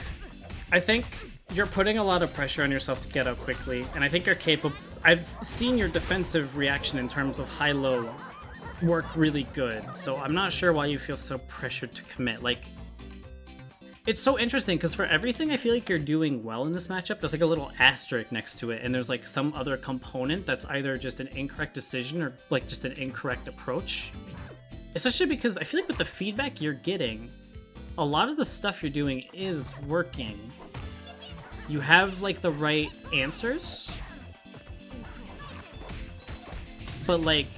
I think you're putting a lot of pressure on yourself to get out quickly. And I think you're capable. I've seen your defensive reaction in terms of high-low work really good. So I'm not sure why you feel so pressured to commit. Like, it's so interesting because for everything I feel like you're doing well in this matchup, there's like a little asterisk next to it, and there's like some other component that's either just an incorrect decision or like just an incorrect approach. Especially because I feel like with the feedback you're getting, a lot of the stuff you're doing is working. You have like the right answers, but like,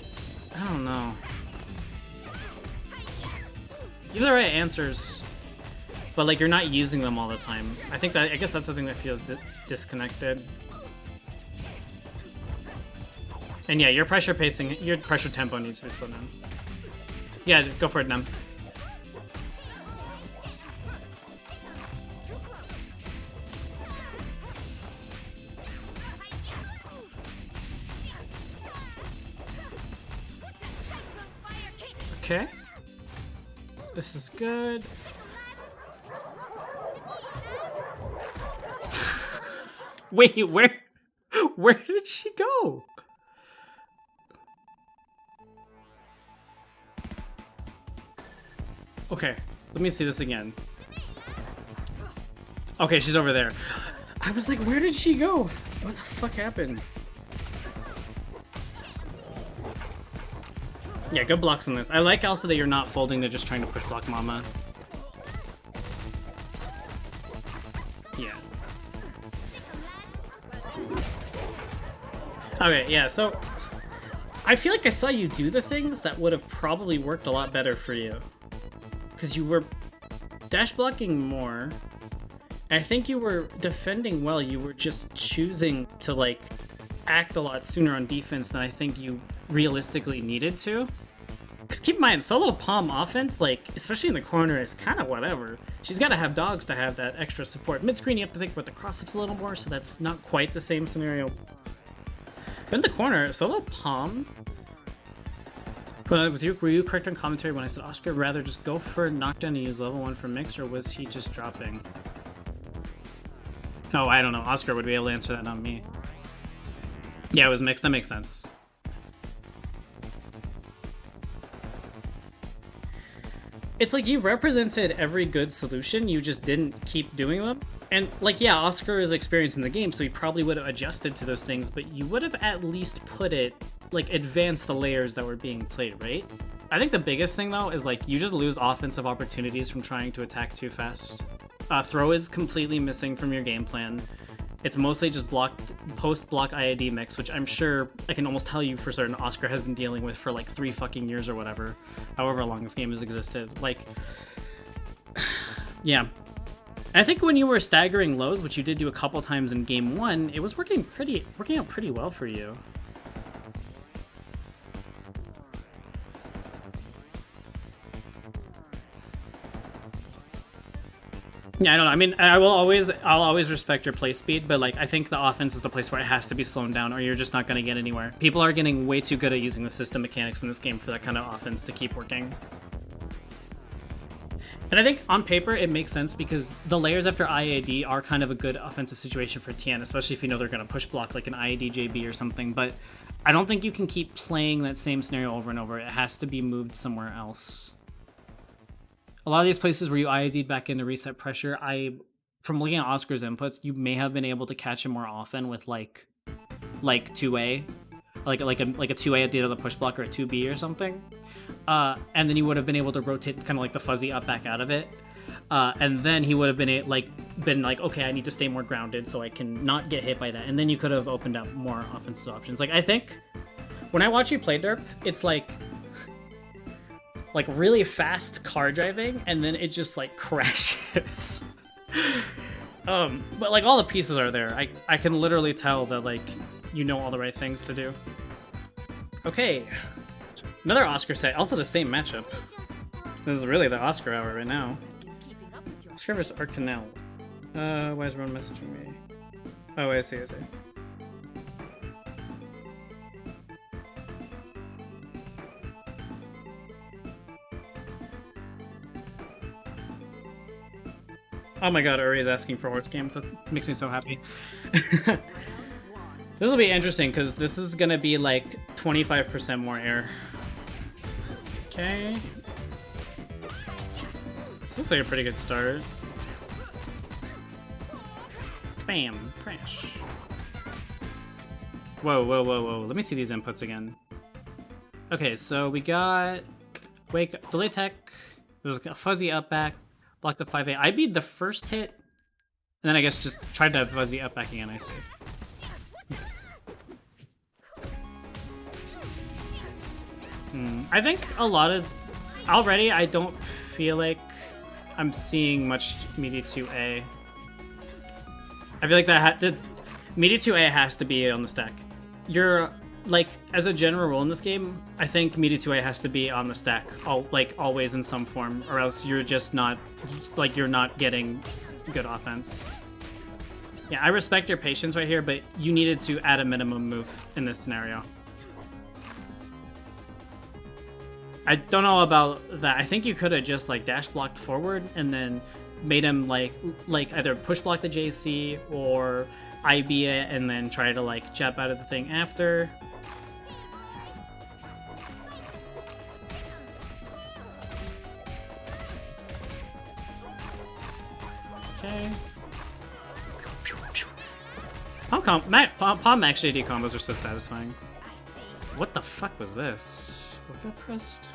I don't know. You have the right answers, but like you're not using them all the time. I guess that's the thing that feels disconnected. And yeah, your pressure pacing, your pressure tempo needs to be slowed down. Yeah, go for it, Nem. Okay. This is good. Wait, where did she go? Okay, let me see this again. Okay, she's over there. I was like, where did she go? What the fuck happened? Yeah, good blocks on this. I like also that you're not folding, they're just trying to push block Mama. Yeah. Okay, yeah, so I feel like I saw you do the things that would have probably worked a lot better for you. Because you were dash blocking more. And I think you were defending well, you were just choosing to like act a lot sooner on defense than I think you realistically needed to. Because keep in mind, solo palm offense, like, especially in the corner, is kind of whatever. She's got to have dogs to have that extra support. Mid-screen, you have to think about the cross-ups a little more, so that's not quite the same scenario. But in the corner, solo palm... But were you correct on commentary when I said Oscar would rather just go for knockdown and use level 1 for mix, or was he just dropping? Oh, I don't know. Oscar would be able to answer that, not me. Yeah, it was mixed. That makes sense. It's like you've represented every good solution, you just didn't keep doing them. And like, yeah, Oscar is experienced in the game, so he probably would have adjusted to those things, but you would have at least put it, like, advanced the layers that were being played, right? I think the biggest thing, though, is like, you just lose offensive opportunities from trying to attack too fast. Throw is completely missing from your game plan. It's mostly just post-block IID mix, which I'm sure I can almost tell you for certain Oscar has been dealing with for like 3 fucking years or whatever, however long this game has existed. Like, yeah. I think when you were staggering lows, which you did do a couple times in game 1, it was working out pretty well for you. Yeah, I don't know. I mean, I'll always respect your play speed, but like I think the offense is the place where it has to be slowed down, or you're just not going to get anywhere. People are getting way too good at using the system mechanics in this game for that kind of offense to keep working. And I think on paper it makes sense because the layers after IAD are kind of a good offensive situation for Tien, especially if you know they're going to push block like an IAD JB or something. But I don't think you can keep playing that same scenario over and over. It has to be moved somewhere else. A lot of these places where you IID'd back in to reset pressure, from looking at Oscar's inputs, you may have been able to catch him more often with like 2A, like a 2A at the end of the push block or a 2B or something, and then you would have been able to rotate kind of like the fuzzy up back out of it, and then he would have been like, okay, I need to stay more grounded so I can not get hit by that, and then you could have opened up more offensive options. Like I think When I watch you play Derp, it's like really fast car driving, and then it just like crashes. But like all the pieces are there. I can literally tell that like you know all the right things to do. Okay, another Oscar set. Also the same matchup. This is really the Oscar hour right now. Oscar vs. Arcanel. Why is everyone messaging me? Oh, I see. Oh my god, Uri is asking for horse games. That makes me so happy. This will be interesting because this is gonna be like 25% more air. Okay. This looks like a pretty good start. Bam, crash. Whoa. Let me see these inputs again. Okay, so we got wake up, delay tech. There's a fuzzy up back, block the 5A. I beat the first hit, and then I guess just tried to fuzzy up back again, I see. I think a lot of... Already, I don't feel like I'm seeing much media 2A. I feel like that media 2A has to be on the stack. You're, like, as a general rule in this game, I think media 2A has to be on the stack, always in some form, or else you're just not, like, you're not getting good offense. Yeah, I respect your patience right here, but you needed to add a minimum move in this scenario. I don't know about that. I think you could have just like dash blocked forward and then made him like either push block the JC or IB it and then try to like jab out of the thing after. Okay. Palm Max JD combos are so satisfying. What the fuck was this? What got pressed?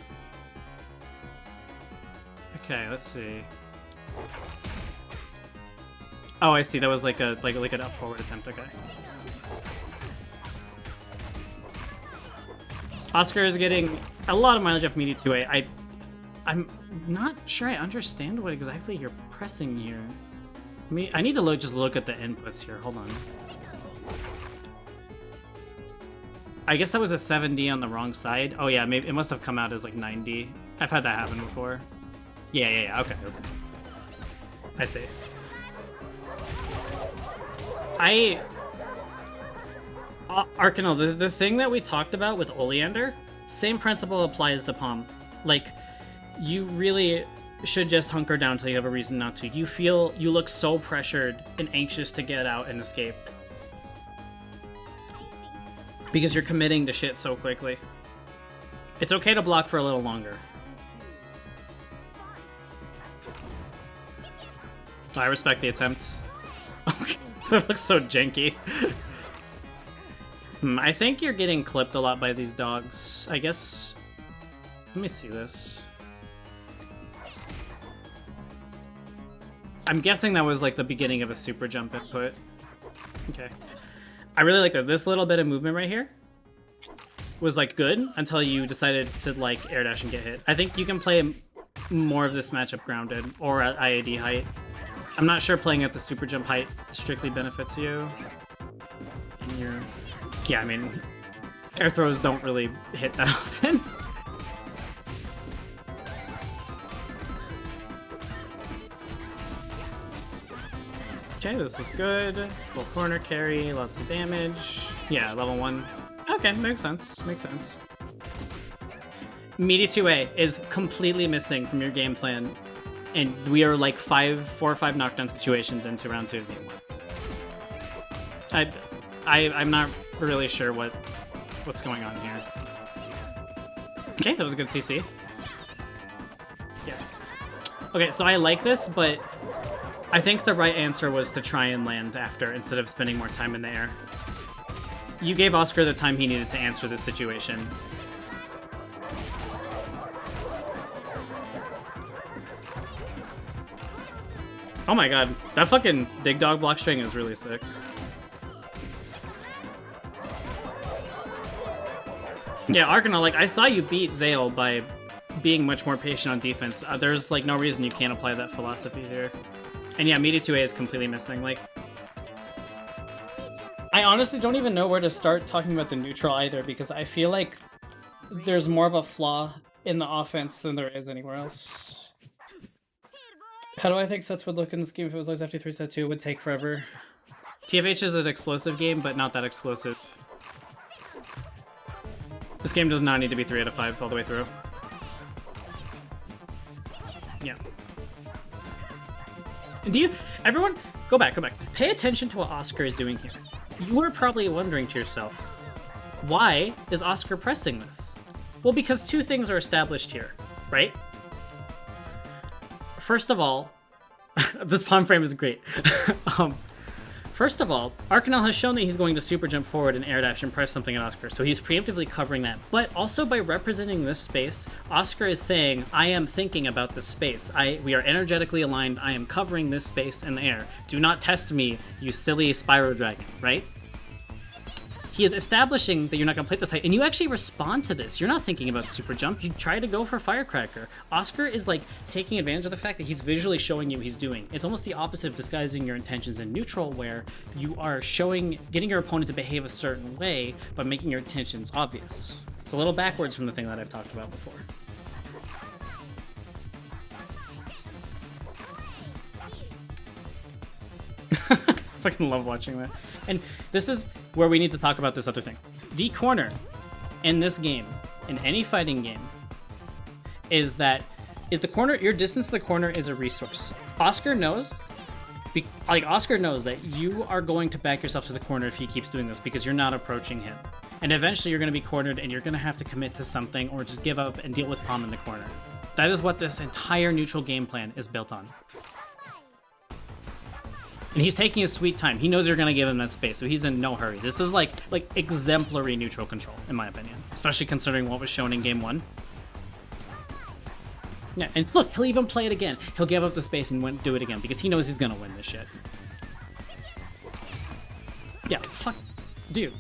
Okay, let's see. Oh, I see. That was like an up forward attempt. Okay. Oscar is getting a lot of mileage off media 2A. I'm not sure I understand what exactly you're pressing here. I need to just look at the inputs here. Hold on. I guess that was a 7D on the wrong side. Oh yeah, maybe it must have come out as like 9D. I've had that happen before. Yeah. Okay. I see. Arcanel, the thing that we talked about with Oleander, same principle applies to Palm. Like, you really should just hunker down until you have a reason not to. You look so pressured and anxious to get out and escape. Because you're committing to shit so quickly. It's okay to block for a little longer. I respect the attempt. Okay, that looks so janky. I think you're getting clipped a lot by these dogs. I guess... Let me see this. I'm guessing that was like the beginning of a super jump input. Okay. I really like this. This little bit of movement right here was like good until you decided to like air dash and get hit. I think you can play more of this matchup grounded or at IAD height. I'm not sure playing at the super jump height strictly benefits you. Yeah, I mean, air throws don't really hit that often. Okay, this is good. Full corner carry, lots of damage. Yeah, level 1. Okay, makes sense. Media 2A is completely missing from your game plan, and we are like 4 or 5 knockdown situations into round 2 of game 1. I'm not really sure what's going on here. Okay, that was a good CC. Yeah. Okay, so I like this, but I think the right answer was to try and land after instead of spending more time in the air. You gave Oscar the time he needed to answer this situation. Oh my god, that fucking dig dog block string is really sick. Yeah, Arcanel, like, I saw you beat Zale by being much more patient on defense. There's, like, no reason you can't apply that philosophy here. And yeah, media 2A is completely missing. Like, I honestly don't even know where to start talking about the neutral either, because I feel like there's more of a flaw in the offense than there is anywhere else. How do I think sets would look in this game if it was always after 3 set 2? It would take forever. TFH is an explosive game, but not that explosive. This game does not need to be 3 out of 5 all the way through. Yeah. Do you... Everyone, go back. Pay attention to what Oscar is doing here. You are probably wondering to yourself, why is Oscar pressing this? Well, because two things are established here, right? First of all, this palm frame is great. First of all, Arcanel has shown that he's going to super jump forward and air dash and press something at Oscar, so he's preemptively covering that. But also by representing this space, Oscar is saying, I am thinking about this space. We are energetically aligned. I am covering this space in the air. Do not test me, you silly Spyro Dragon, right? He is establishing that you're not going to play this height, and you actually respond to this. You're not thinking about super jump. You try to go for Firecracker. Oscar is like taking advantage of the fact that he's visually showing you what he's doing. It's almost the opposite of disguising your intentions in neutral, where you are getting your opponent to behave a certain way, but making your intentions obvious. It's a little backwards from the thing that I've talked about before. Fucking love watching that. And this is where we need to talk about this other thing. The corner in this game, in any fighting game, is the corner, your distance to the corner is a resource. Oscar knows that you are going to back yourself to the corner if he keeps doing this, because you're not approaching him. And eventually you're going to be cornered and you're going to have to commit to something or just give up and deal with Palm in the corner. That is what this entire neutral game plan is built on. And he's taking his sweet time. He knows you're going to give him that space, so he's in no hurry. This is like exemplary neutral control, in my opinion. Especially considering what was shown in Game 1. Yeah, and look, he'll even play it again. He'll give up the space and do it again, because he knows he's going to win this shit. Yeah, fuck. Dude.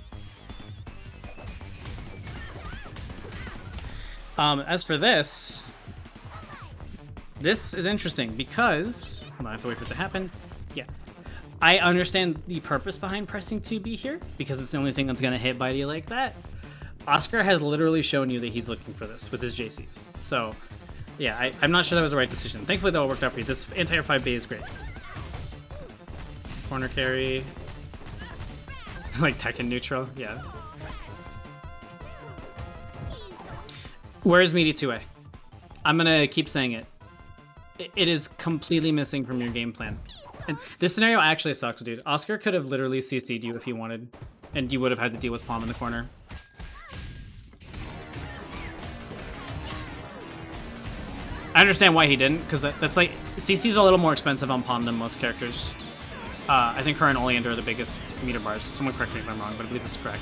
As for this is interesting, because... Hold on, I have to wait for it to happen. Yeah. I understand the purpose behind pressing 2B here, because it's the only thing that's going to hit by you like that. Oscar has literally shown you that he's looking for this with his JCs. So, yeah, I'm not sure that was the right decision. Thankfully, that all worked out for you. This entire 5B is great. Corner carry. Like Tekken neutral, yeah. Where's Meaty 2A? I'm going to keep saying it. It is completely missing from your game plan. And this scenario actually sucks, dude. Oscar could have literally CC'd you if he wanted, and you would have had to deal with Palm in the corner. I understand why he didn't, because that's like... CC's a little more expensive on Palm than most characters. I think her and Oleander are the biggest meter bars. Someone correct me if I'm wrong, but I believe that's correct.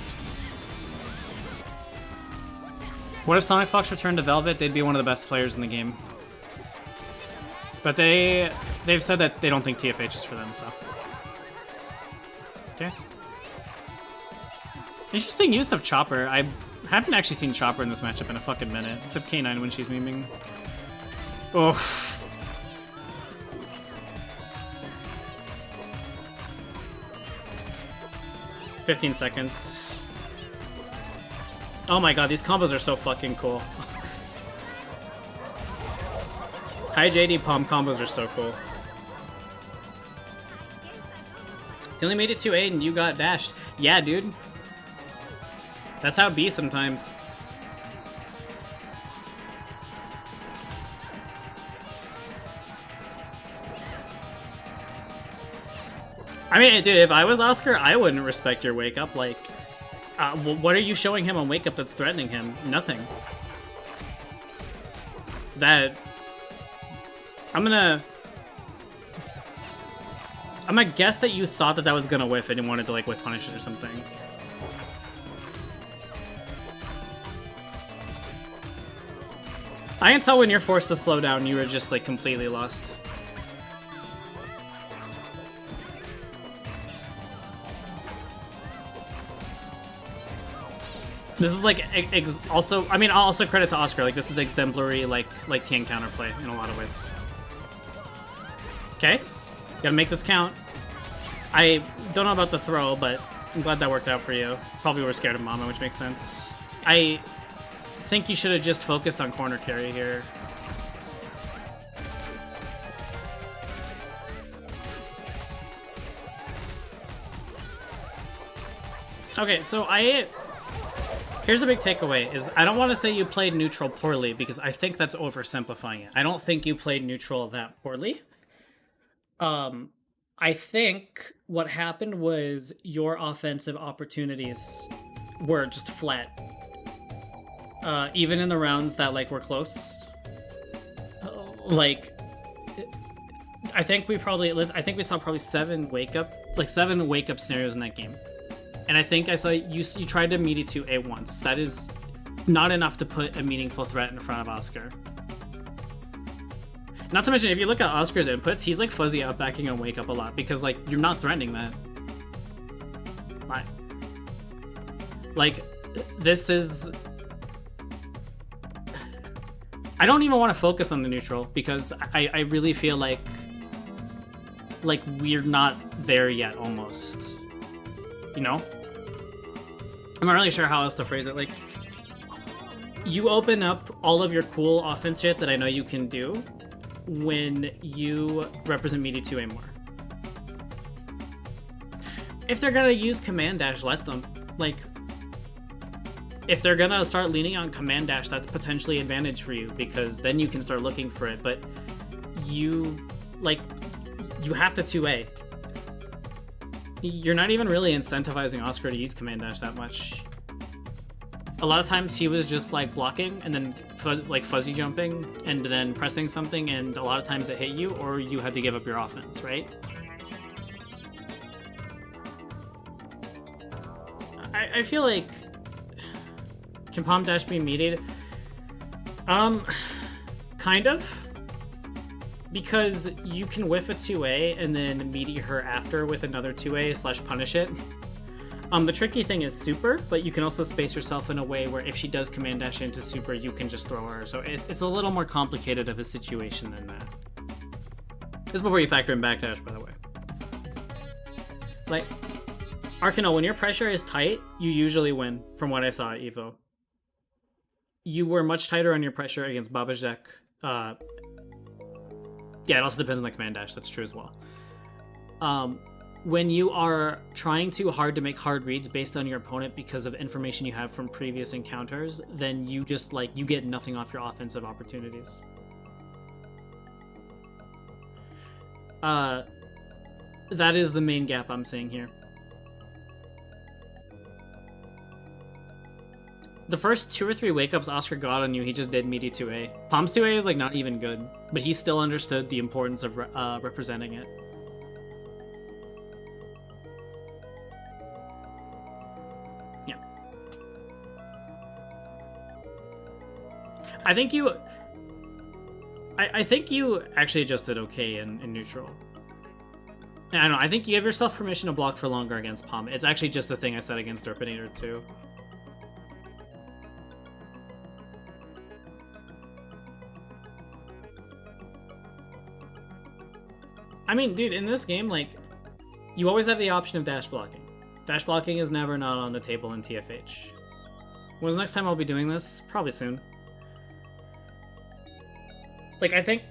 What if Sonic Fox returned to Velvet? They'd be one of the best players in the game. But they've said that they don't think TFH is for them, so. Okay. Interesting use of Chopper. I haven't actually seen Chopper in this matchup in a fucking minute, except K9 when she's memeing. Oh. "15 seconds. Oh my god, these combos are so fucking cool. Hi JD, Palm combos are so cool. You only made it to 8 and you got dashed. Yeah, dude. That's how it be sometimes. I mean, dude, if I was Oscar, I wouldn't respect your wake up. Like, what are you showing him on wake up that's threatening him? Nothing. I'm gonna guess that you thought that was gonna whiff and you wanted to like whiff punish it or something. I can tell when you're forced to slow down, you were just like completely lost. This is like also. I mean, I'll also credit to Oscar. Like this is exemplary, like Tien counterplay in a lot of ways. Okay, gotta make this count. I don't know about the throw, but I'm glad that worked out for you. Probably were scared of Mama, which makes sense. I think you should have just focused on corner carry here. Okay, so here's a big takeaway, is I don't want to say you played neutral poorly, because I think that's oversimplifying it. I don't think you played neutral that poorly. I think what happened was your offensive opportunities were just flat. Even in the rounds that, like, were close. Like, I think we saw probably 7 wake-up scenarios in that game. And I think I saw you tried to meaty 2A once. That is not enough to put a meaningful threat in front of Oscar. Not to mention, if you look at Oscar's inputs, he's like fuzzy out backing on wake up a lot because like you're not threatening that. Like this is. I don't even want to focus on the neutral because I really feel like we're not there yet almost. You know? I'm not really sure how else to phrase it. Like, you open up all of your cool offense shit that I know you can do when you represent meaty 2A more. If they're gonna use command dash, let them. Like, if they're gonna start leaning on command dash, that's potentially advantage for you because then you can start looking for it. But you have to 2A. You're not even really incentivizing Oscar to use command dash that much. A lot of times he was just like blocking and then fuzzy jumping and then pressing something, and a lot of times it hit you or you had to give up your offense, right? I feel like, can palm dash be mediated? Kind of. Because you can whiff a 2A and then meaty her after with another 2A / punish it. The tricky thing is super, but you can also space yourself in a way where if she does command dash into super, you can just throw her. So it's a little more complicated of a situation than that. This is before you factor in backdash, by the way. Like, Arcanel, when your pressure is tight, you usually win, from what I saw at EVO. You were much tighter on your pressure against Baba's deck. Yeah, it also depends on the command dash, that's true as well. When you are trying too hard to make hard reads based on your opponent because of information you have from previous encounters, then you just, like, you get nothing off your offensive opportunities. That is the main gap I'm seeing here. The first 2 or 3 wake-ups Oscar got on you, he just did meaty 2A. Palms 2A is like not even good, but he still understood the importance of representing it. Yeah. I think you actually adjusted okay in neutral. I don't know, I think you give yourself permission to block for longer against Palm. It's actually just the thing I said against Derpinator too. I mean, dude, in this game, like, you always have the option of dash blocking. Dash blocking is never not on the table in TFH. When's the next time I'll be doing this? Probably soon. Like, I think...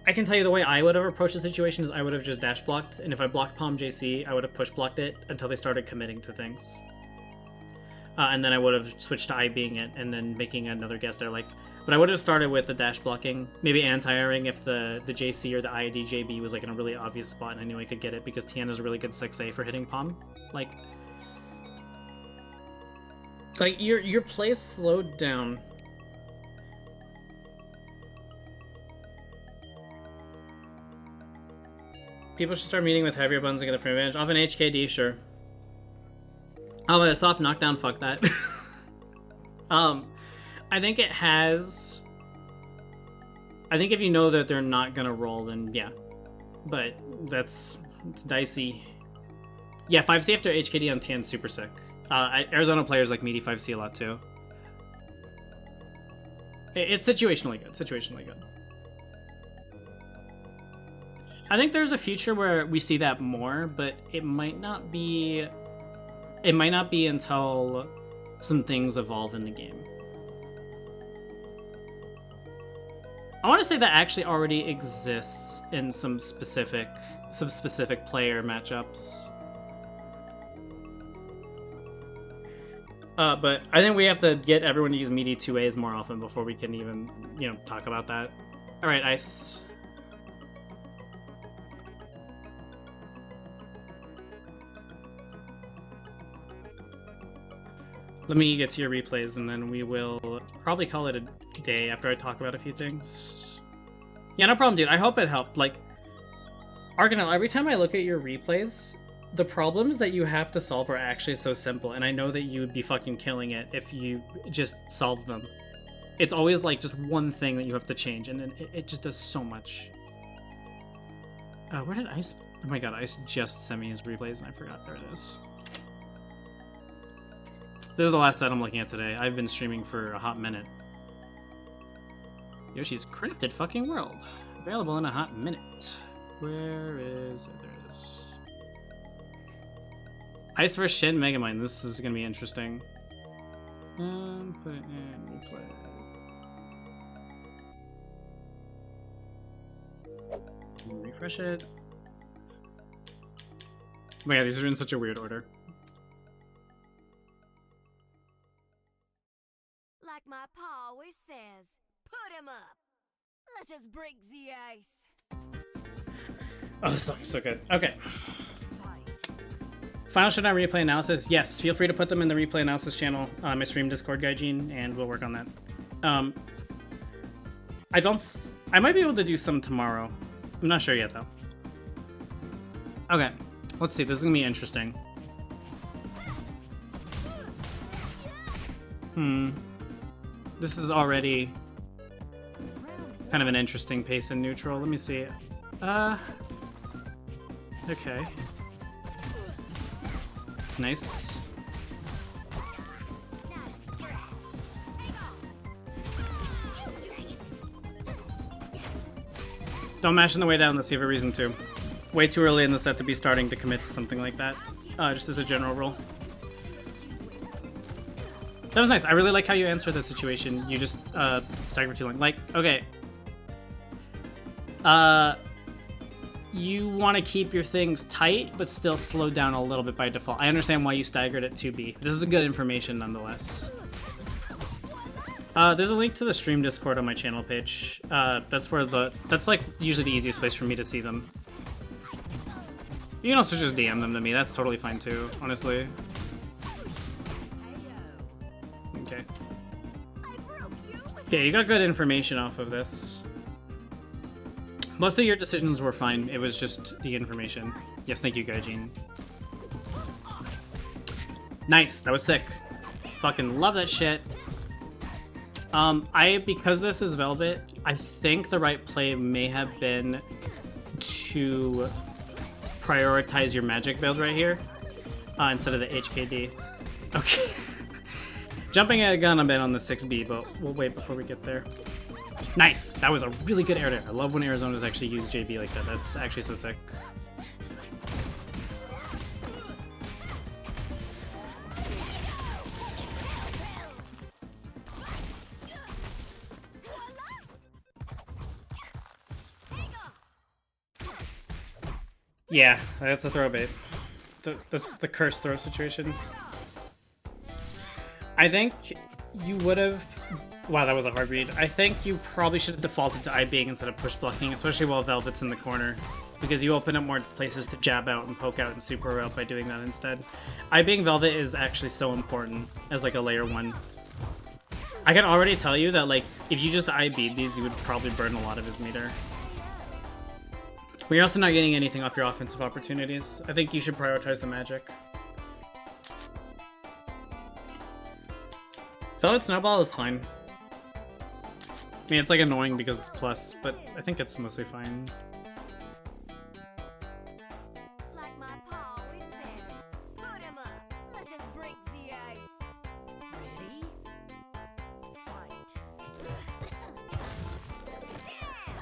I can tell you the way I would have approached the situation is I would have just dash blocked, and if I blocked Palm JC, I would have push blocked it until they started committing to things. And then I would have switched to I-being it, and then making another guess there, like... But I would have started with the dash blocking, maybe anti-airing if the JC or the IDJB was like in a really obvious spot and I knew I could get it because Tiana's a really good 6A for hitting Palm. Like your play slowed down. People should start meeting with heavier buttons and get a frame advantage. Off an HKD, sure. Oh, a soft knockdown, fuck that. I think it has... I think if you know that they're not gonna roll, then yeah. But it's dicey. Yeah, 5C after HKD on Tian's super sick. Arizona players like Meaty 5C a lot too. It's situationally good. Situationally good. I think there's a future where we see that more, but it might not be. It might not be until some things evolve in the game. I want to say that actually already exists in some specific player matchups. But I think we have to get everyone to use meaty 2As more often before we can even, you know, talk about that. All right, Ice. Let me get to your replays, and then we will probably call it a day after I talk about a few things. Yeah, no problem, dude. I hope it helped. Like, Arcanel, every time I look at your replays, the problems that you have to solve are actually so simple, and I know that you would be fucking killing it if you just solved them. It's always like just one thing that you have to change, and then it just does so much. Where did Ice... Oh my god, Ice just sent me his replays, and I forgot. There it is. This is the last set I'm looking at today. I've been streaming for a hot minute. Yoshi's Crafted Fucking World. Available in a hot minute. Where is it? There it is. Ice vs. SHINMEGAMIINME. This is going to be interesting. Put it in replay. Refresh it. Oh my god, these are in such a weird order. Like my pa always says, put him up. Let us break the ice. Oh, this song is so good. Okay. Final Showdown replay analysis. Yes, feel free to put them in the replay analysis channel on my stream Discord, Gaijin, and we'll work on that. I might be able to do some tomorrow. I'm not sure yet, though. Okay, let's see. This is gonna be interesting. This is already kind of an interesting pace in neutral. Let me see. Okay. Nice. Don't mash on the way down unless you have a reason to. Way too early in the set to be starting to commit to something like that. Just as a general rule. That was nice. I really like how you answered the situation. You just staggered too long. Like, okay. You want to keep your things tight, but still slow down a little bit by default. I understand why you staggered at 2B. This is good information nonetheless. There's a link to the stream Discord on my channel page. That's like usually the easiest place for me to see them. You can also just DM them to me. That's totally fine too, honestly. Okay. Yeah, you got good information off of this. Most of your decisions were fine. It was just the information. Yes, thank you, Gaijin. Nice. That was sick. Fucking love that shit. Because this is Velvet, I think the right play may have been to prioritize your magic build right here instead of the HKD. Okay. Jumping at a gun a bit on the 6B, but we'll wait before we get there. Nice! That was a really good air there. I love when Arizona's actually use JB like that. That's actually so sick. Yeah, that's a throw bait. That's the curse throw situation. I think you would have... Wow, that was a hard read. I think you probably should have defaulted to IBing instead of push blocking, especially while Velvet's in the corner, because you open up more places to jab out and poke out and super out by doing that instead. IBing Velvet is actually so important as like a layer 1. I can already tell you that like if you just IB'd these, you would probably burn a lot of his meter. But you're also not getting anything off your offensive opportunities. I think you should prioritize the magic. Velvet Snowball is fine. I mean, it's like annoying because it's plus, but I think it's mostly fine. Like my pa always says, put him up. Let us break the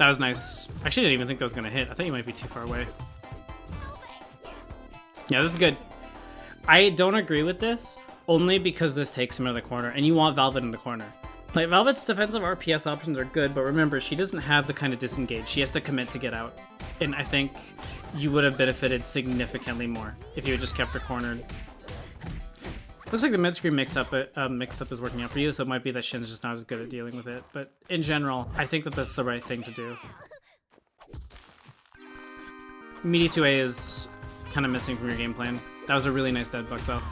That was nice. Actually, I didn't even think that was gonna hit. I thought you might be too far away. Yeah, this is good. I don't agree with this, only because this takes him into the corner, and you want Velvet in the corner. Like, Velvet's defensive RPS options are good, but remember, she doesn't have the kind of disengage. She has to commit to get out. And I think you would have benefited significantly more if you had just kept her cornered. Looks like the mid-screen mix-up is working out for you, so it might be that Shin's just not as good at dealing with it. But in general, I think that that's the right thing to do. Meaty 2A is kind of missing from your game plan. That was a really nice dead buck, though.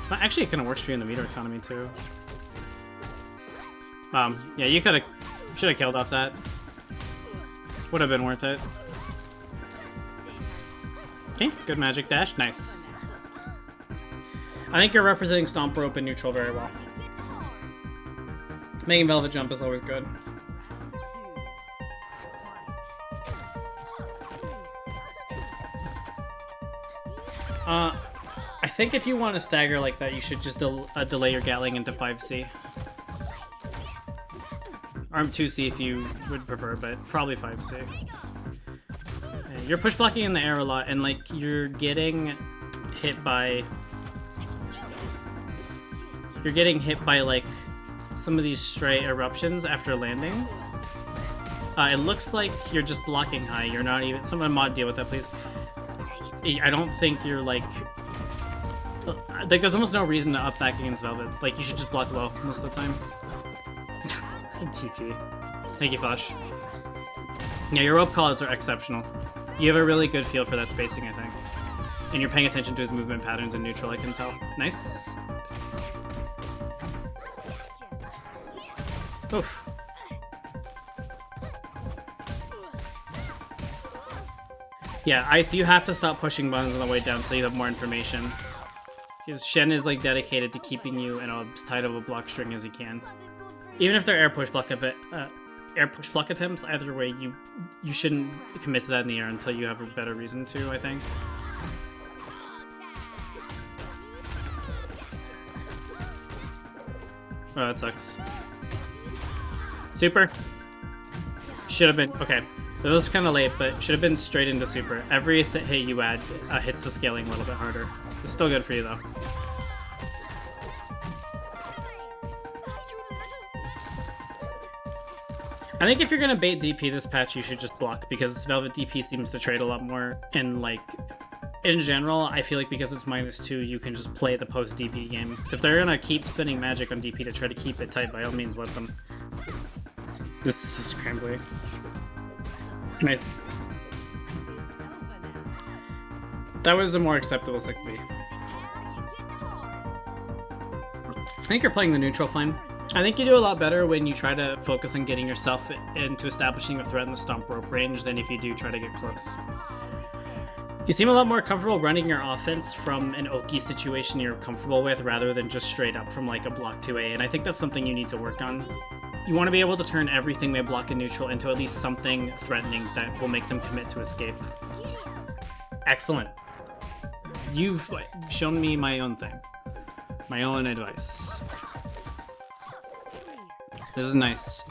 It's not, actually, it kind of works for you in the meter economy, too. Yeah, you should have killed off that. Would have been worth it. Okay, good magic dash, nice. I think you're representing Stomp Rope and neutral very well. Making Velvet jump is always good. I think if you want to stagger like that, you should just delay your Gatling into 5C. Or 2C if you would prefer, but probably 5C. Yeah, you're push blocking in the air a lot, and like you're getting hit by like some of these stray eruptions after landing. It looks like you're just blocking high. You're not even. Someone mod deal with that, please. I don't think you're like there's almost no reason to up back against Velvet. Like you should just block low most of the time. TP. Thank you, Flash. Yeah, your rope callouts are exceptional. You have a really good feel for that spacing, I think. And you're paying attention to his movement patterns in neutral, I can tell. Nice. Oof. Yeah, Ice, you have to stop pushing buttons on the way down until you have more information. Because Shen is like dedicated to keeping you in as tight of a block string as he can. Even if they're air push block attempts, either way, you shouldn't commit to that in the air until you have a better reason to, I think. Oh, that sucks. Super. Should have been, okay. This was kind of late, but should have been straight into super. Every hit you add hits the scaling a little bit harder. It's still good for you though. I think if you're gonna bait DP this patch, you should just block, because Velvet DP seems to trade a lot more, and like, in general, I feel like because it's -2, you can just play the post DP game. So if they're gonna keep spending magic on DP to try to keep it tight, by all means, let them. This is so scrambly. Nice. That was a more acceptable 6B. I think you're playing the neutral fine. I think you do a lot better when you try to focus on getting yourself into establishing a threat in the Stomp Rope range than if you do try to get close. You seem a lot more comfortable running your offense from an Oki situation you're comfortable with rather than just straight up from like a block 2A, and I think that's something you need to work on. You want to be able to turn everything they block in neutral into at least something threatening that will make them commit to escape. Excellent. You've shown me my own thing. My own advice. This is nice.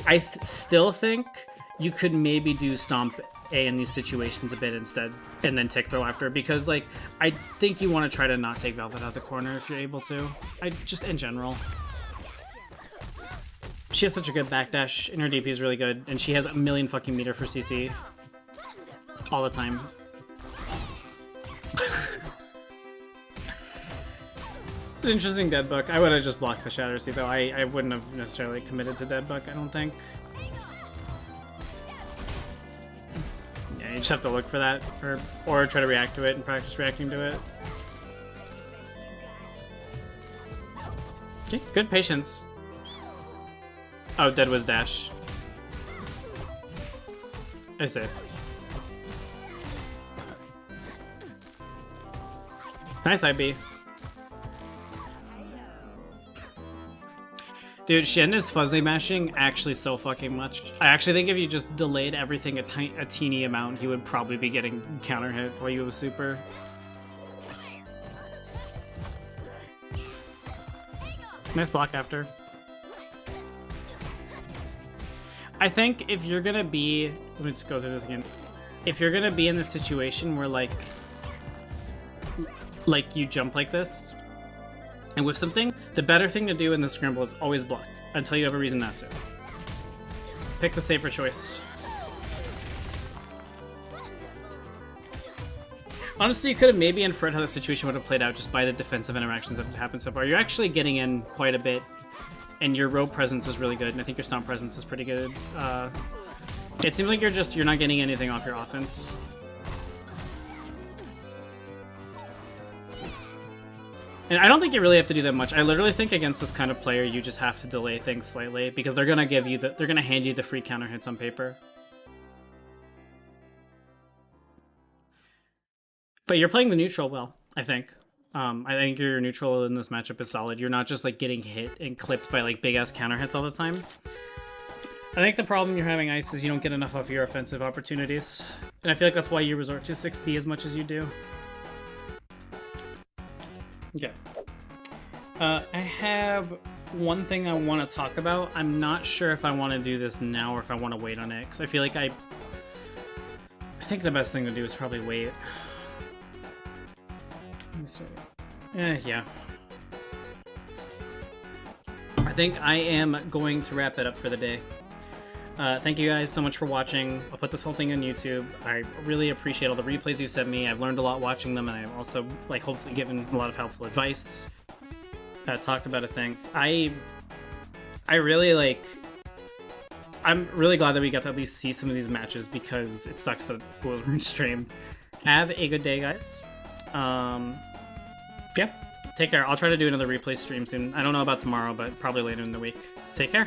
I still think you could maybe do Stomp A in these situations a bit instead, and then Tick Throw after, because like, I think you want to try to not take Velvet out of the corner if you're able to. Just in general. She has such a good backdash, and her DP is really good, and she has a million fucking meter for CC. All the time. It's an interesting Deadbuck. I would have just blocked the Shatter Sea, though. I wouldn't have necessarily committed to Deadbuck, I don't think. Yeah, you just have to look for that, or try to react to it and practice reacting to it. Okay, good patience. Oh, dead was dash. I see. Nice IB. Dude, Shin is fuzzy mashing actually so fucking much. I actually think if you just delayed everything a teeny amount, he would probably be getting counter hit while you was super. Nice block after. I think if you're gonna be, let me just go through this again. If you're gonna be in this situation where like you jump like this and whip something, the better thing to do in the scramble is always block until you have a reason not to. Just pick the safer choice. Honestly, you could have maybe inferred how the situation would have played out just by the defensive interactions that have happened so far. You're actually getting in quite a bit, and your rope presence is really good, and I think your stomp presence is pretty good. It seems like you're not getting anything off your offense. And I don't think you really have to do that much. I literally think against this kind of player, you just have to delay things slightly because they're gonna hand you the free counter hits on paper. But you're playing the neutral well, I think. I think your neutral in this matchup is solid. You're not just like getting hit and clipped by like big ass counter hits all the time. I think the problem you're having, Ice, is you don't get enough of your offensive opportunities. And I feel like that's why you resort to 6B as much as you do. Okay. I have one thing I want to talk about. I'm not sure if I want to do this now or if I want to wait on it, because I feel like I think the best thing to do is probably wait. Yeah. I think I am going to wrap it up for the day. Thank you guys so much for watching. I'll put this whole thing on YouTube. I really appreciate all the replays you sent me. I've learned a lot watching them, and I've also, like, hopefully given a lot of helpful advice. Talked about things. I really, like... I'm really glad that we got to at least see some of these matches because it sucks that it was streamed. Have a good day, guys. Yeah, take care. I'll try to do another replay stream soon. I don't know about tomorrow, but probably later in the week. Take care.